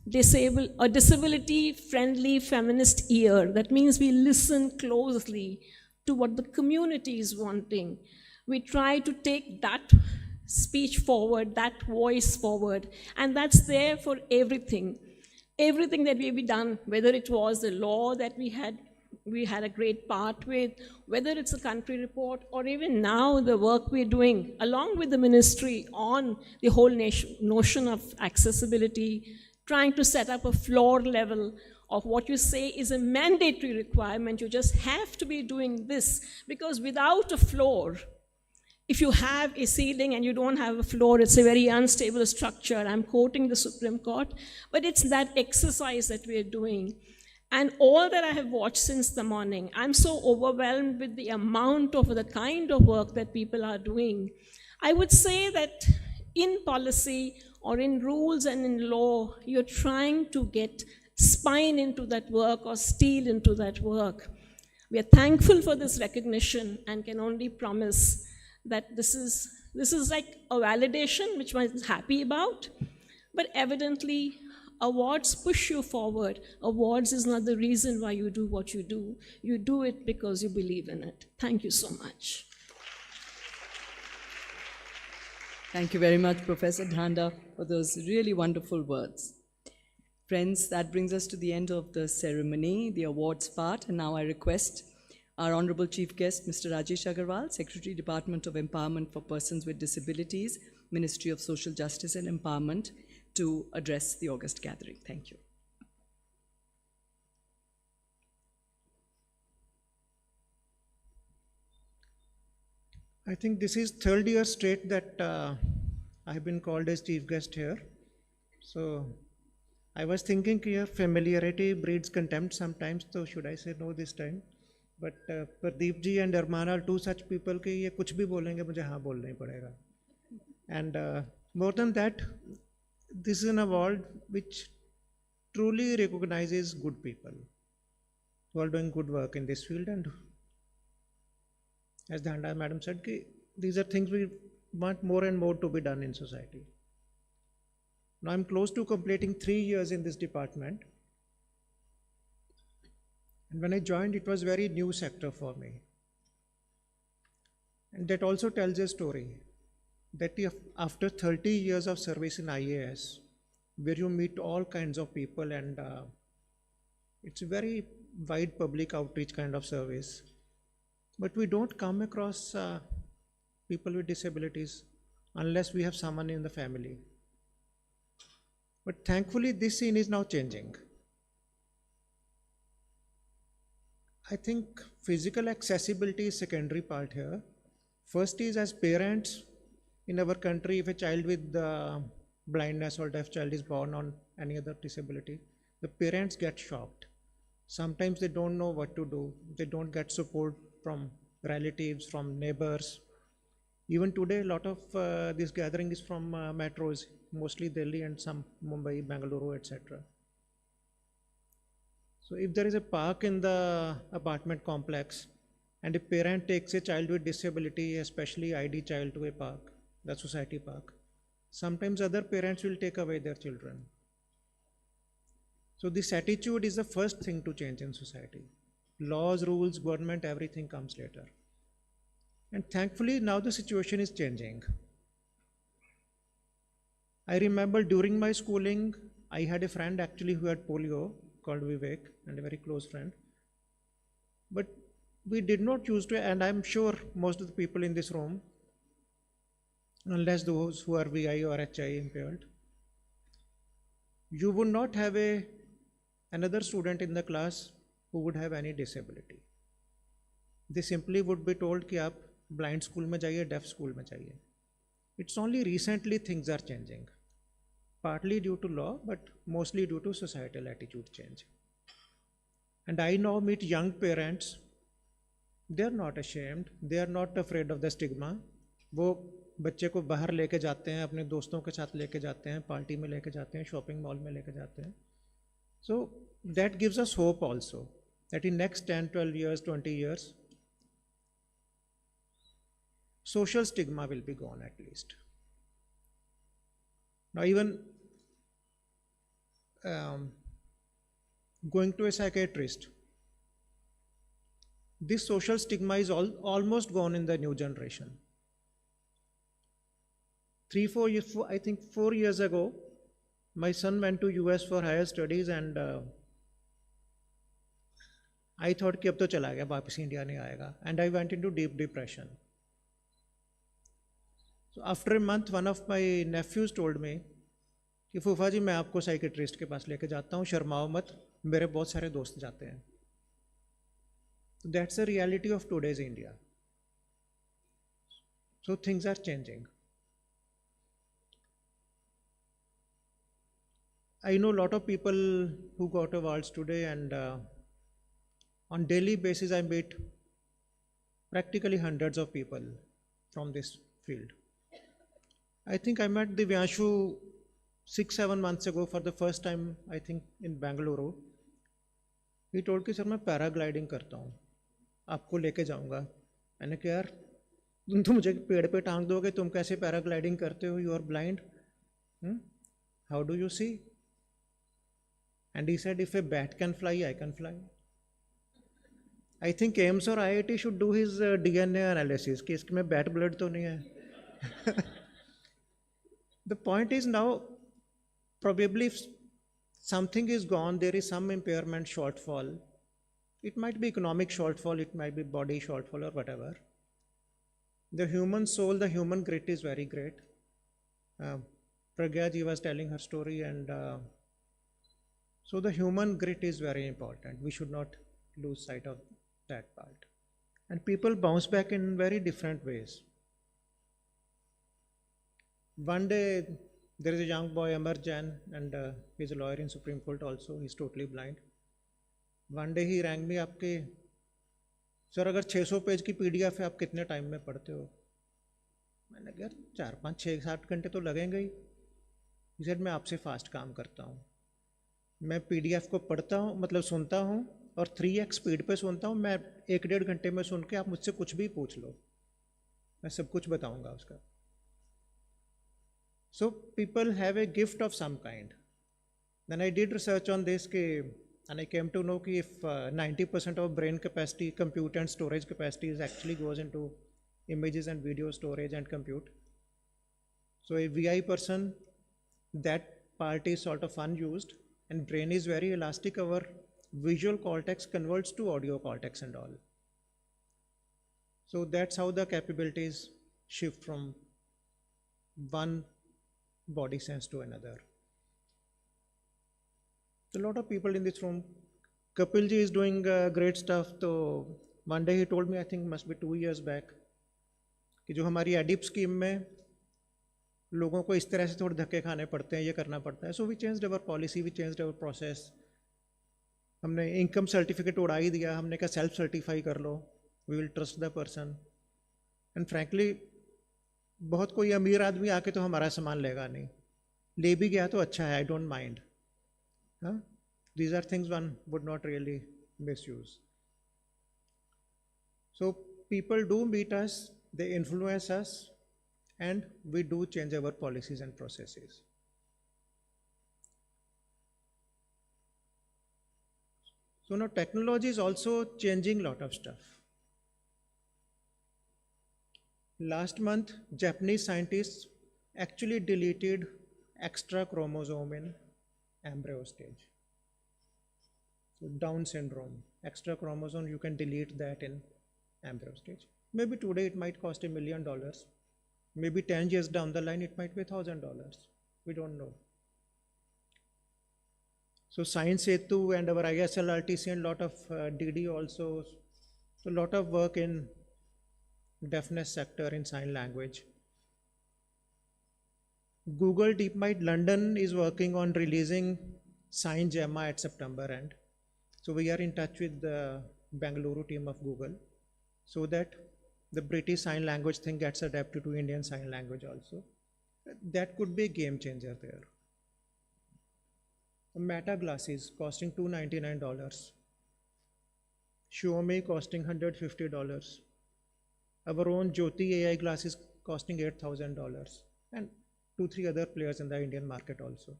disability-friendly feminist ear. That means we listen closely to what the community is wanting. We try to take that speech forward, that voice forward, and that's there for everything. Everything that we've done, whether it was the law that we had a great part with, whether it's a country report, or even now the work we're doing along with the ministry on the whole notion of accessibility, trying to set up a floor level of what you say is a mandatory requirement. You just have to be doing this, because without a floor, if you have a ceiling and you don't have a floor, it's a very unstable structure. I'm quoting the Supreme Court, but it's that exercise that we're doing. And all that I have watched since the morning, I'm so overwhelmed with the amount of the kind of work that people are doing. I would say that in policy or in rules and in law, you're trying to get spine into that work or steel into that work. We are thankful for this recognition and can only promise that this is like a validation, which one is happy about, but evidently awards push you forward. Awards is not the reason why you do what you do. You do it because you believe in it. Thank you so much. Thank you very much, Professor Dhanda, for those really wonderful words. Friends, that brings us to the end of the ceremony, the awards part, and now I request our Honorable Chief Guest, Mr. Rajesh Agarwal, Secretary, Department of Empowerment for Persons with Disabilities, Ministry of Social Justice and Empowerment, to address the August gathering. Thank you. I think this is 3rd year straight that I have been called as Chief Guest here. So I was thinking here, familiarity breeds contempt sometimes, so should I say no this time? But Pradeep ji and Arman are 2 such people कि ये कुछ भी बोलेंगे मुझे हाँ बोलना ही पड़ेगा. And more than that, this is an award which truly recognizes good people who are doing good work in this field. And as Dhanda Madam said, these are things we want more and more to be done in society. Now I'm close to completing 3 years in this department. And when I joined, it was a very new sector for me. And that also tells a story that if after 30 years of service in IAS, where you meet all kinds of people and it's a very wide public outreach kind of service, but we don't come across people with disabilities unless we have someone in the family. But thankfully, this scene is now changing. I think physical accessibility is secondary part here. First is, as parents in our country, if a child with blindness or deaf child is born on any other disability, the parents get shocked. Sometimes they don't know what to do. They don't get support from relatives, from neighbors. Even today, a lot of this gathering is from metros, mostly Delhi and some Mumbai, Bengaluru, etc. So if there is a park in the apartment complex and a parent takes a child with disability, especially ID child, to a park, the society park, Sometimes other parents will take away their children. So this attitude is the first thing to change in society. Laws, rules, government, everything comes later. And thankfully now the situation is changing. I remember during my schooling, I had a friend actually who had polio called Vivek, and a very close friend. But we did not choose to, and I'm sure most of the people in this room, unless those who are VI or HI impaired, you would not have another student in the class who would have any disability. They simply would be told कि आप blind school में जाइए, deaf school में जाइए. It's only recently things are changing, partly due to law, but mostly due to societal attitude change. And I now meet young parents. They are not ashamed. They are not afraid of the stigma. वो बच्चे को बाहर लेके जाते हैं, अपने दोस्तों के साथ लेके जाते हैं, पार्टी में लेके जाते हैं, शॉपिंग मॉल में लेके जाते हैं. So that gives us hope also that in next 10, 12 years, 20 years, social stigma will be gone at least. Now even going to a psychiatrist, this social stigma is almost gone in the new generation. 3-4 years, I think 4 years ago, my son went to US for higher studies, and I thought कि अब तो चला गया, वापस India नहीं आएगा, and I went into deep depression. So after a month, one of my nephews told me कि फूफा जी मैं आपको साइकेट्रिस्ट के पास लेके जाता हूँ, शर्माओ मत, मेरे बहुत सारे दोस्त जाते हैं. So that's the reality of today's India. So things are changing. I know a lot of people who got awards today, and on daily basis I meet practically hundreds of people from this field. I think I met Divyanshu 6-7 months ago for the first time, I think in Bangalore. He told कि sir मैं paragliding करता हूँ, आपको लेके जाऊँगा. मैंने कहा यार तुम मुझे पेड़ पे टांग दोगे, तुम कैसे पैराग्लाइडिंग करते हो, you are blind, how do you see? And he said, if a bat can fly, I can fly. I think AIMS or IIT should do his DNA analysis कि इसमें bat blood तो नहीं है. The point is now, probably if something is gone, there is some impairment shortfall. It might be economic shortfall, it might be body shortfall or whatever. The human soul, the human grit is very great. Pragya ji was telling her story, and so the human grit is very important. We should not lose sight of that part. And people bounce back in very different ways. One day, there is a young boy, Amar Jain, and he's a lawyer in Supreme Court also. He's totally blind. One day he rang me, आपके sir अगर 600 page की PDF है आप कितने time में पढ़ते हो? मैंने कहा 4, 5, 6, 7 घंटे तो लगेंगे ही. He said मैं आपसे फास्ट काम करता हूँ. मैं PDF को पढ़ता हूँ, मतलब सुनता हूँ, और 3x स्पीड पे सुनता हूँ. मैं 1-1.5 घंटे में सुन के आप मुझसे कुछ भी पूछ लो, मैं सब कुछ बताऊँगा उसका. So people have a gift of some kind. Then I did research on this, and I came to know कि if 90% of brain capacity, compute and storage capacity is actually goes into images and video storage and compute. So a VI person, that part is sort of unused, and brain is very elastic. Our visual cortex converts to audio cortex and all. So that's how the capabilities shift from one body sense to another. A lot of people in this room. Kapil ji is doing great stuff. So one day he told me, I think must be 2 years back, कि जो हमारी ADIP scheme में लोगों को इस तरह से थोड़े धक्के खाने पड़ते हैं, ये करना पड़ता है. So we changed our policy, we changed our process. हमने इनकम सर्टिफिकेट उड़ा ही दिया. हमने कहा सेल्फ सर्टिफाई कर लो, we will trust the person. And frankly, बहुत कोई अमीर आदमी आके तो हमारा सामान लेगा नहीं, ले भी गया तो अच्छा है, I don't mind. These are things one would not really misuse. So people do meet us, they influence us, and we do change our policies and processes. So now technology is also changing a lot of stuff. Last month, Japanese scientists actually deleted extra chromosome in embryo stage. So Down syndrome, extra chromosome, you can delete that in embryo stage. Maybe today it might cost $1 million. Maybe 10 years down the line, it might be $1,000. We don't know. So Science Setu and our ISL RTC and lot of DD also, so a lot of work in deafness sector in sign language. Google DeepMind London is working on releasing Sign Gemma at September end. So we are in touch with the Bangalore team of Google so that the British Sign Language thing gets adapted to Indian Sign Language also. That could be a game changer there. Meta glasses costing $299. Xiaomi costing $150. Our own Jyoti AI glasses costing $8,000. And 2-3 other players in the Indian market also.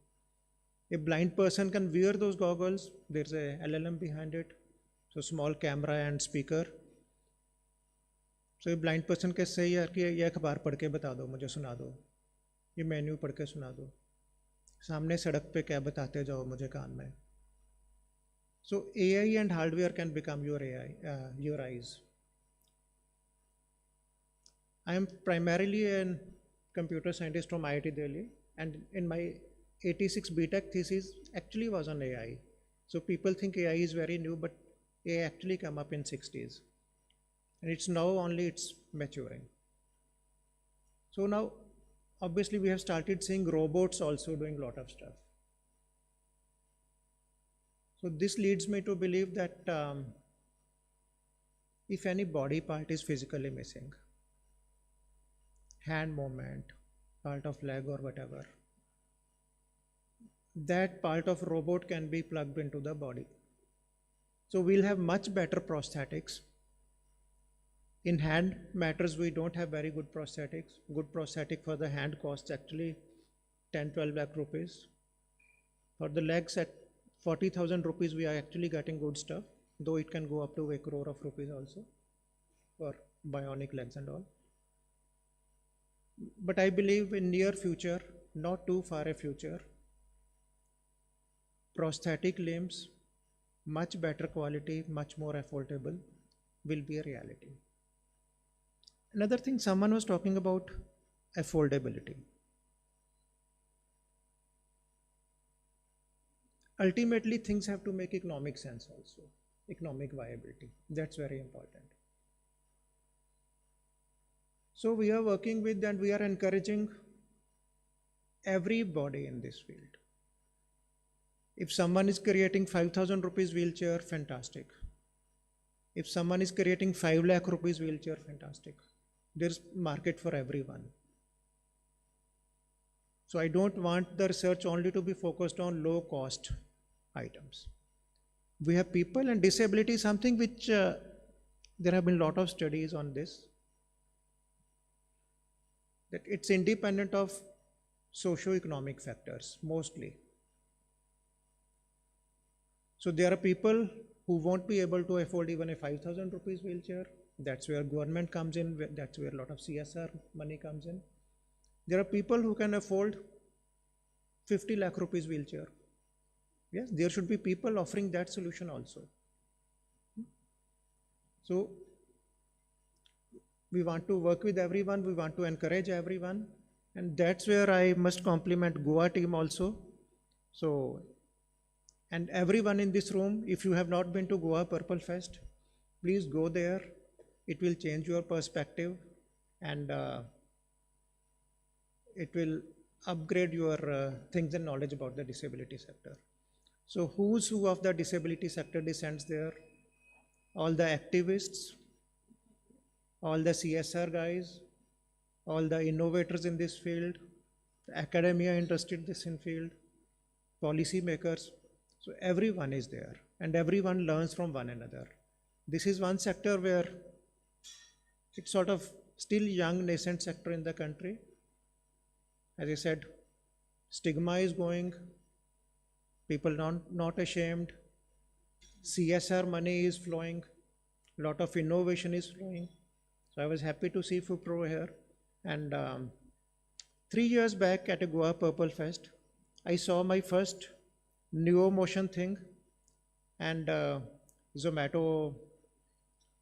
A blind person can wear those goggles. There's a LLM behind it. So small camera and speaker. So a blind person can say यार कि ये अखबार पढ़ के बता दो मुझे सुना दो ये मेन्यू पढ़ के सुना दो सामने सड़क पे क्या बताते जाओ मुझे कान में. So AI and hardware can become your your eyes. I am primarily a computer scientist from IIT Delhi, and in my 86 BTech thesis actually was on AI. So people think AI is very new, but AI actually came up in 60s. And it's now only it's maturing. So now, obviously we have started seeing robots also doing a lot of stuff. So this leads me to believe that if any body part is physically missing, hand movement, part of leg or whatever, that part of robot can be plugged into the body. So we'll have much better prosthetics. In hand matters, we don't have very good prosthetics. Good prosthetic for the hand costs actually 10-12 lakh rupees. For the legs at 40,000 rupees, we are actually getting good stuff, though it can go up to 1 crore of rupees also for bionic legs and all. But I believe in near future, not too far a future, prosthetic limbs, much better quality, much more affordable, will be a reality. Another thing, someone was talking about affordability. Ultimately, things have to make economic sense also, economic viability. That's very important. So we are working with and we are encouraging everybody in this field. If someone is creating 5,000 rupees wheelchair, fantastic. If someone is creating 5 lakh rupees wheelchair, fantastic. There's market for everyone. So I don't want the research only to be focused on low cost items. We have people and disability, something which there have been a lot of studies on this, that it's independent of socio-economic factors mostly. So there are people who won't be able to afford even a 5,000 rupees wheelchair. That's where government comes in. That's where a lot of CSR money comes in. There are people who can afford 50 lakh rupees wheelchair. Yes, there should be people offering that solution also. So we want to work with everyone. We want to encourage everyone. And that's where I must compliment Goa team also. So, and everyone in this room, if you have not been to Goa Purple Fest, please go there. It will change your perspective and it will upgrade your things and knowledge about the disability sector. So who's who of the disability sector descends there? All the activists, all the CSR guys, all the innovators in this field, the academia interested in this field, policy makers. So everyone is there and everyone learns from one another. This is one sector where it's sort of still young nascent sector in the country. As I said, stigma is going, people not ashamed, CSR money is flowing, lot of innovation is flowing. So I was happy to see FUPRO here. And 3 years back at a Goa Purple Fest, I saw my first Neo Motion thing, and Zomato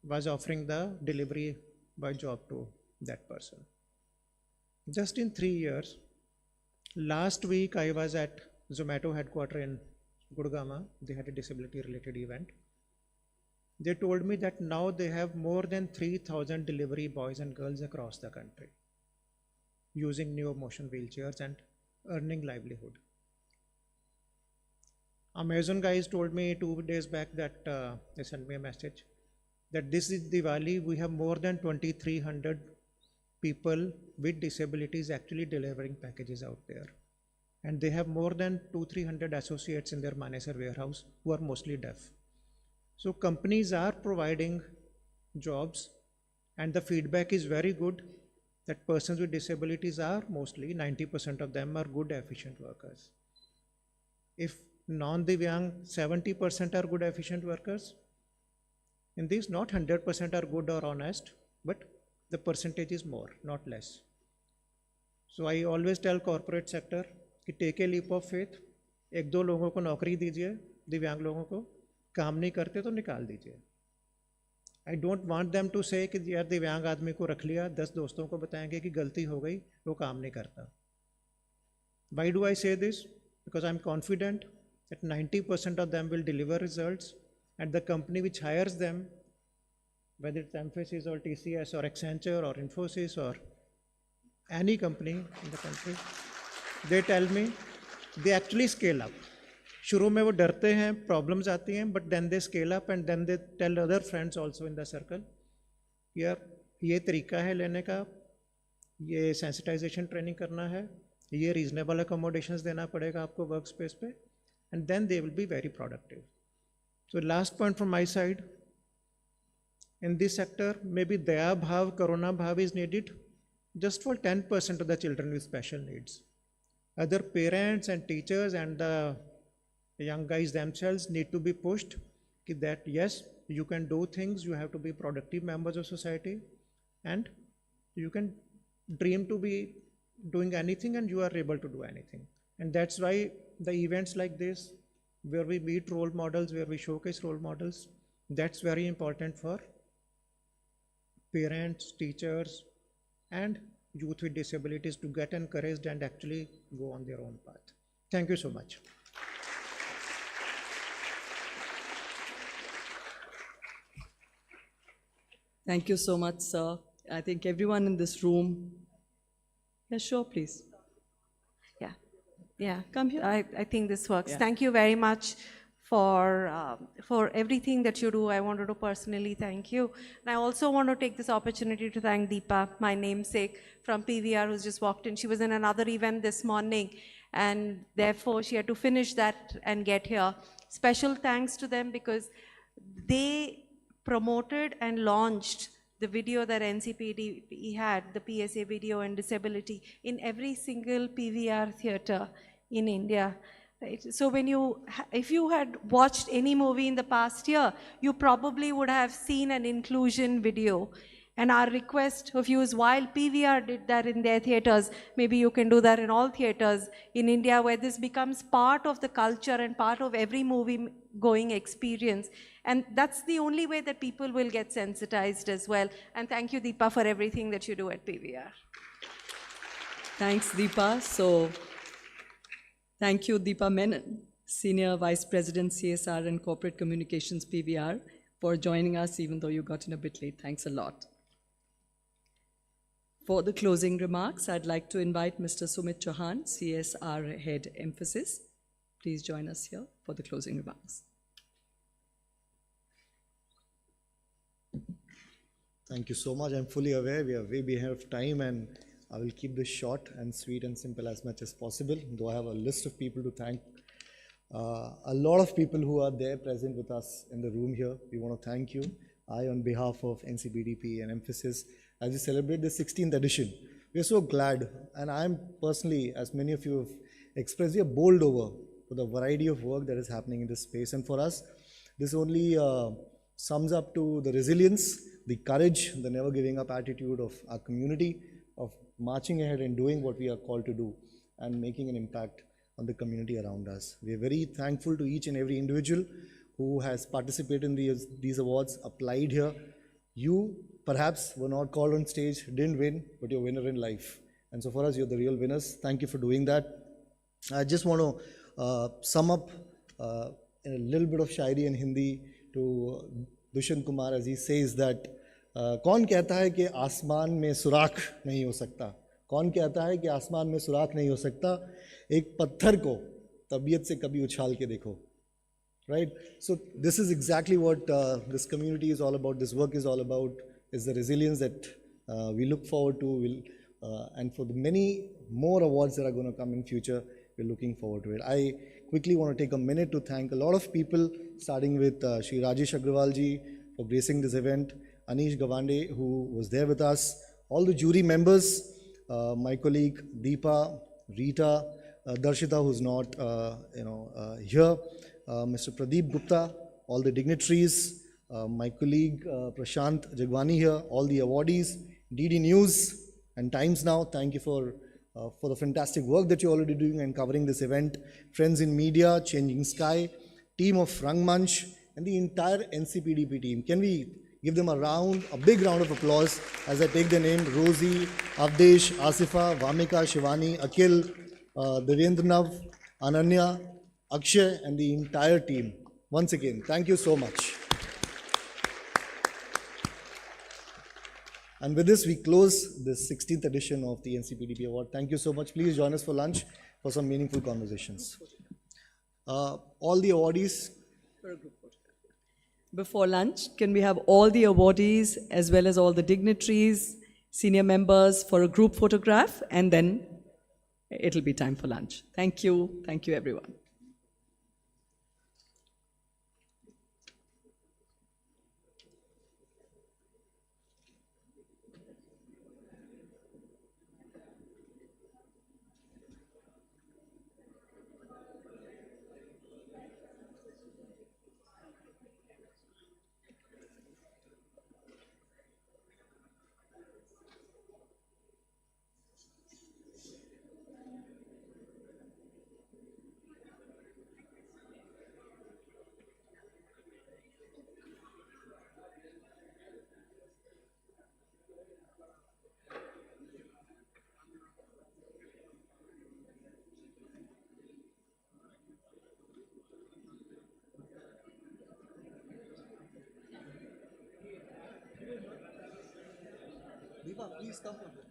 was offering the delivery by job to that person. Just in 3 years. Last week I was at Zomato headquarters in Gurgaon. They had a disability related event. They told me that now they have more than 3,000 delivery boys and girls across the country using Neo Motion wheelchairs and earning livelihood. Amazon guys told me 2 days back that they sent me a message that this is Diwali, we have more than 2,300 people with disabilities actually delivering packages out there. And they have more than 200-300 associates in their Manesar warehouse who are mostly deaf. So companies are providing jobs, and the feedback is very good that persons with disabilities are mostly, 90% of them are good, efficient workers. If non-Divyang, 70% are good, efficient workers. In these, not 100% are good or honest, but the percentage is more, not less. So I always tell corporate sector कि take a leap of faith, 1-2 लोगों को नौकरी दीजिए, दिव्यांग लोगों को, काम नहीं करते तो निकाल दीजिए. I don't want them to say कि यार दिव्यांग आदमी को रख लिया, 10 दोस्तों को बताएंगे कि गलती हो गई, वो काम नहीं करता. Why do I say this? Because I'm confident that 90% of them will deliver results, and the company which hires them, whether it's Mphasis or TCS or Accenture or Infosys or any company in the country, they tell me they actually scale up. शुरू में वो डरते हैं, problems आती हैं, but then they scale up and then they tell other friends also in the circle, यार ये तरीका है लेने का, ये sensitization training करना है, ये reasonable accommodations देना पड़ेगा आपको workspace पे, and then they will be very productive. So last point from my side, in this sector, maybe Daya Bhav, Karuna Bhav is needed just for 10% of the children with special needs. Other parents and teachers and the young guys themselves need to be pushed that yes, you can do things, you have to be productive members of society, and you can dream to be doing anything and you are able to do anything. And that's why the events like this, where we meet role models, where we showcase role models, that's very important for parents, teachers, and youth with disabilities to get encouraged and actually go on their own path. Thank you so much. Thank you so much, sir. I think everyone in this room. Yeah, sure, please. Yeah, come here. I think this works. Yeah. Thank you very much for everything that you do. I wanted to personally thank you. And I also want to take this opportunity to thank Deepa, my namesake from PVR, who's just walked in. She was in another event this morning, and therefore she had to finish that and get here. Special thanks to them because they promoted and launched the video that NCPEDP had, the PSA video and disability, in every single PVR theatre in India. Right? So when if you had watched any movie in the past year, you probably would have seen an inclusion video. And our request of you is, while PVR did that in their theatres, maybe you can do that in all theatres in India, where this becomes part of the culture and part of every movie-going experience. And that's the only way that people will get sensitized as well. And thank you, Deepa, for everything that you do at PVR. Thanks, Deepa. So, thank you, Deepa Menon, Senior Vice President, CSR and Corporate Communications, PVR, for joining us, even though you got in a bit late. Thanks a lot. For the closing remarks, I'd like to invite Mr. Sumit Chauhan, CSR Head Mphasis. Please join us here for the closing remarks. Thank you so much. I'm fully aware we are way behind of time, and I will keep this short and sweet and simple as much as possible, though I have a list of people to thank. A lot of people who are there present with us in the room here, we want to thank you. I, on behalf of NCPEDP and Mphasis, as we celebrate the 16th edition. We are so glad, and I'm personally, as many of you have expressed, we are bowled over for the variety of work that is happening in this space. And for us, this only sums up to the resilience, the courage, the never giving up attitude of our community, of marching ahead and doing what we are called to do and making an impact on the community around us. We are very thankful to each and every individual who has participated in these awards, applied here. You perhaps were not called on stage, didn't win, but you're a winner in life. And so for us, you're the real winners. Thank you for doing that. I just want to sum up in a little bit of shairi and Hindi to Dushyant Kumar as he says that कौन कहता है कि आसमान में सुराख नहीं हो सकता, कौन कहता है कि आसमान में सुराख नहीं हो सकता, एक पत्थर को तबीयत से कभी उछाल के देखो. Right? So this is exactly what this community is all about, this work is all about, is the resilience that we look forward to, and for the many more awards that are going to come in future, we're looking forward to it. I quickly want to take a minute to thank a lot of people, starting with Shri Rajesh Agrawal ji for gracing this event, Anish Gawande who was there with us, all the jury members, my colleague Deepa, Rita, Darshita who's not here, Mr. Pradeep Gupta, all the dignitaries, my colleague Prashant Jagwani here, all the awardees, DD News and Times Now, thank you for the fantastic work that you're already doing and covering this event, friends in media, Changing Sky, team of Rangmanch and the entire NCPEDP team. Can we give them a big round of applause as I take their name, Rosie, Avdesh, Asifa, Vamika, Shivani, Akhil, Devendranav, Ananya, Akshay and the entire team. Once again, thank you so much. And with this, we close the 16th edition of the NCPEDP Award. Thank you so much. Please join us for lunch for some meaningful conversations. All the awardees. Before lunch, can we have all the awardees as well as all the dignitaries, senior members for a group photograph, and then it'll be time for lunch. Thank you. Thank you, everyone. Deepa, please come.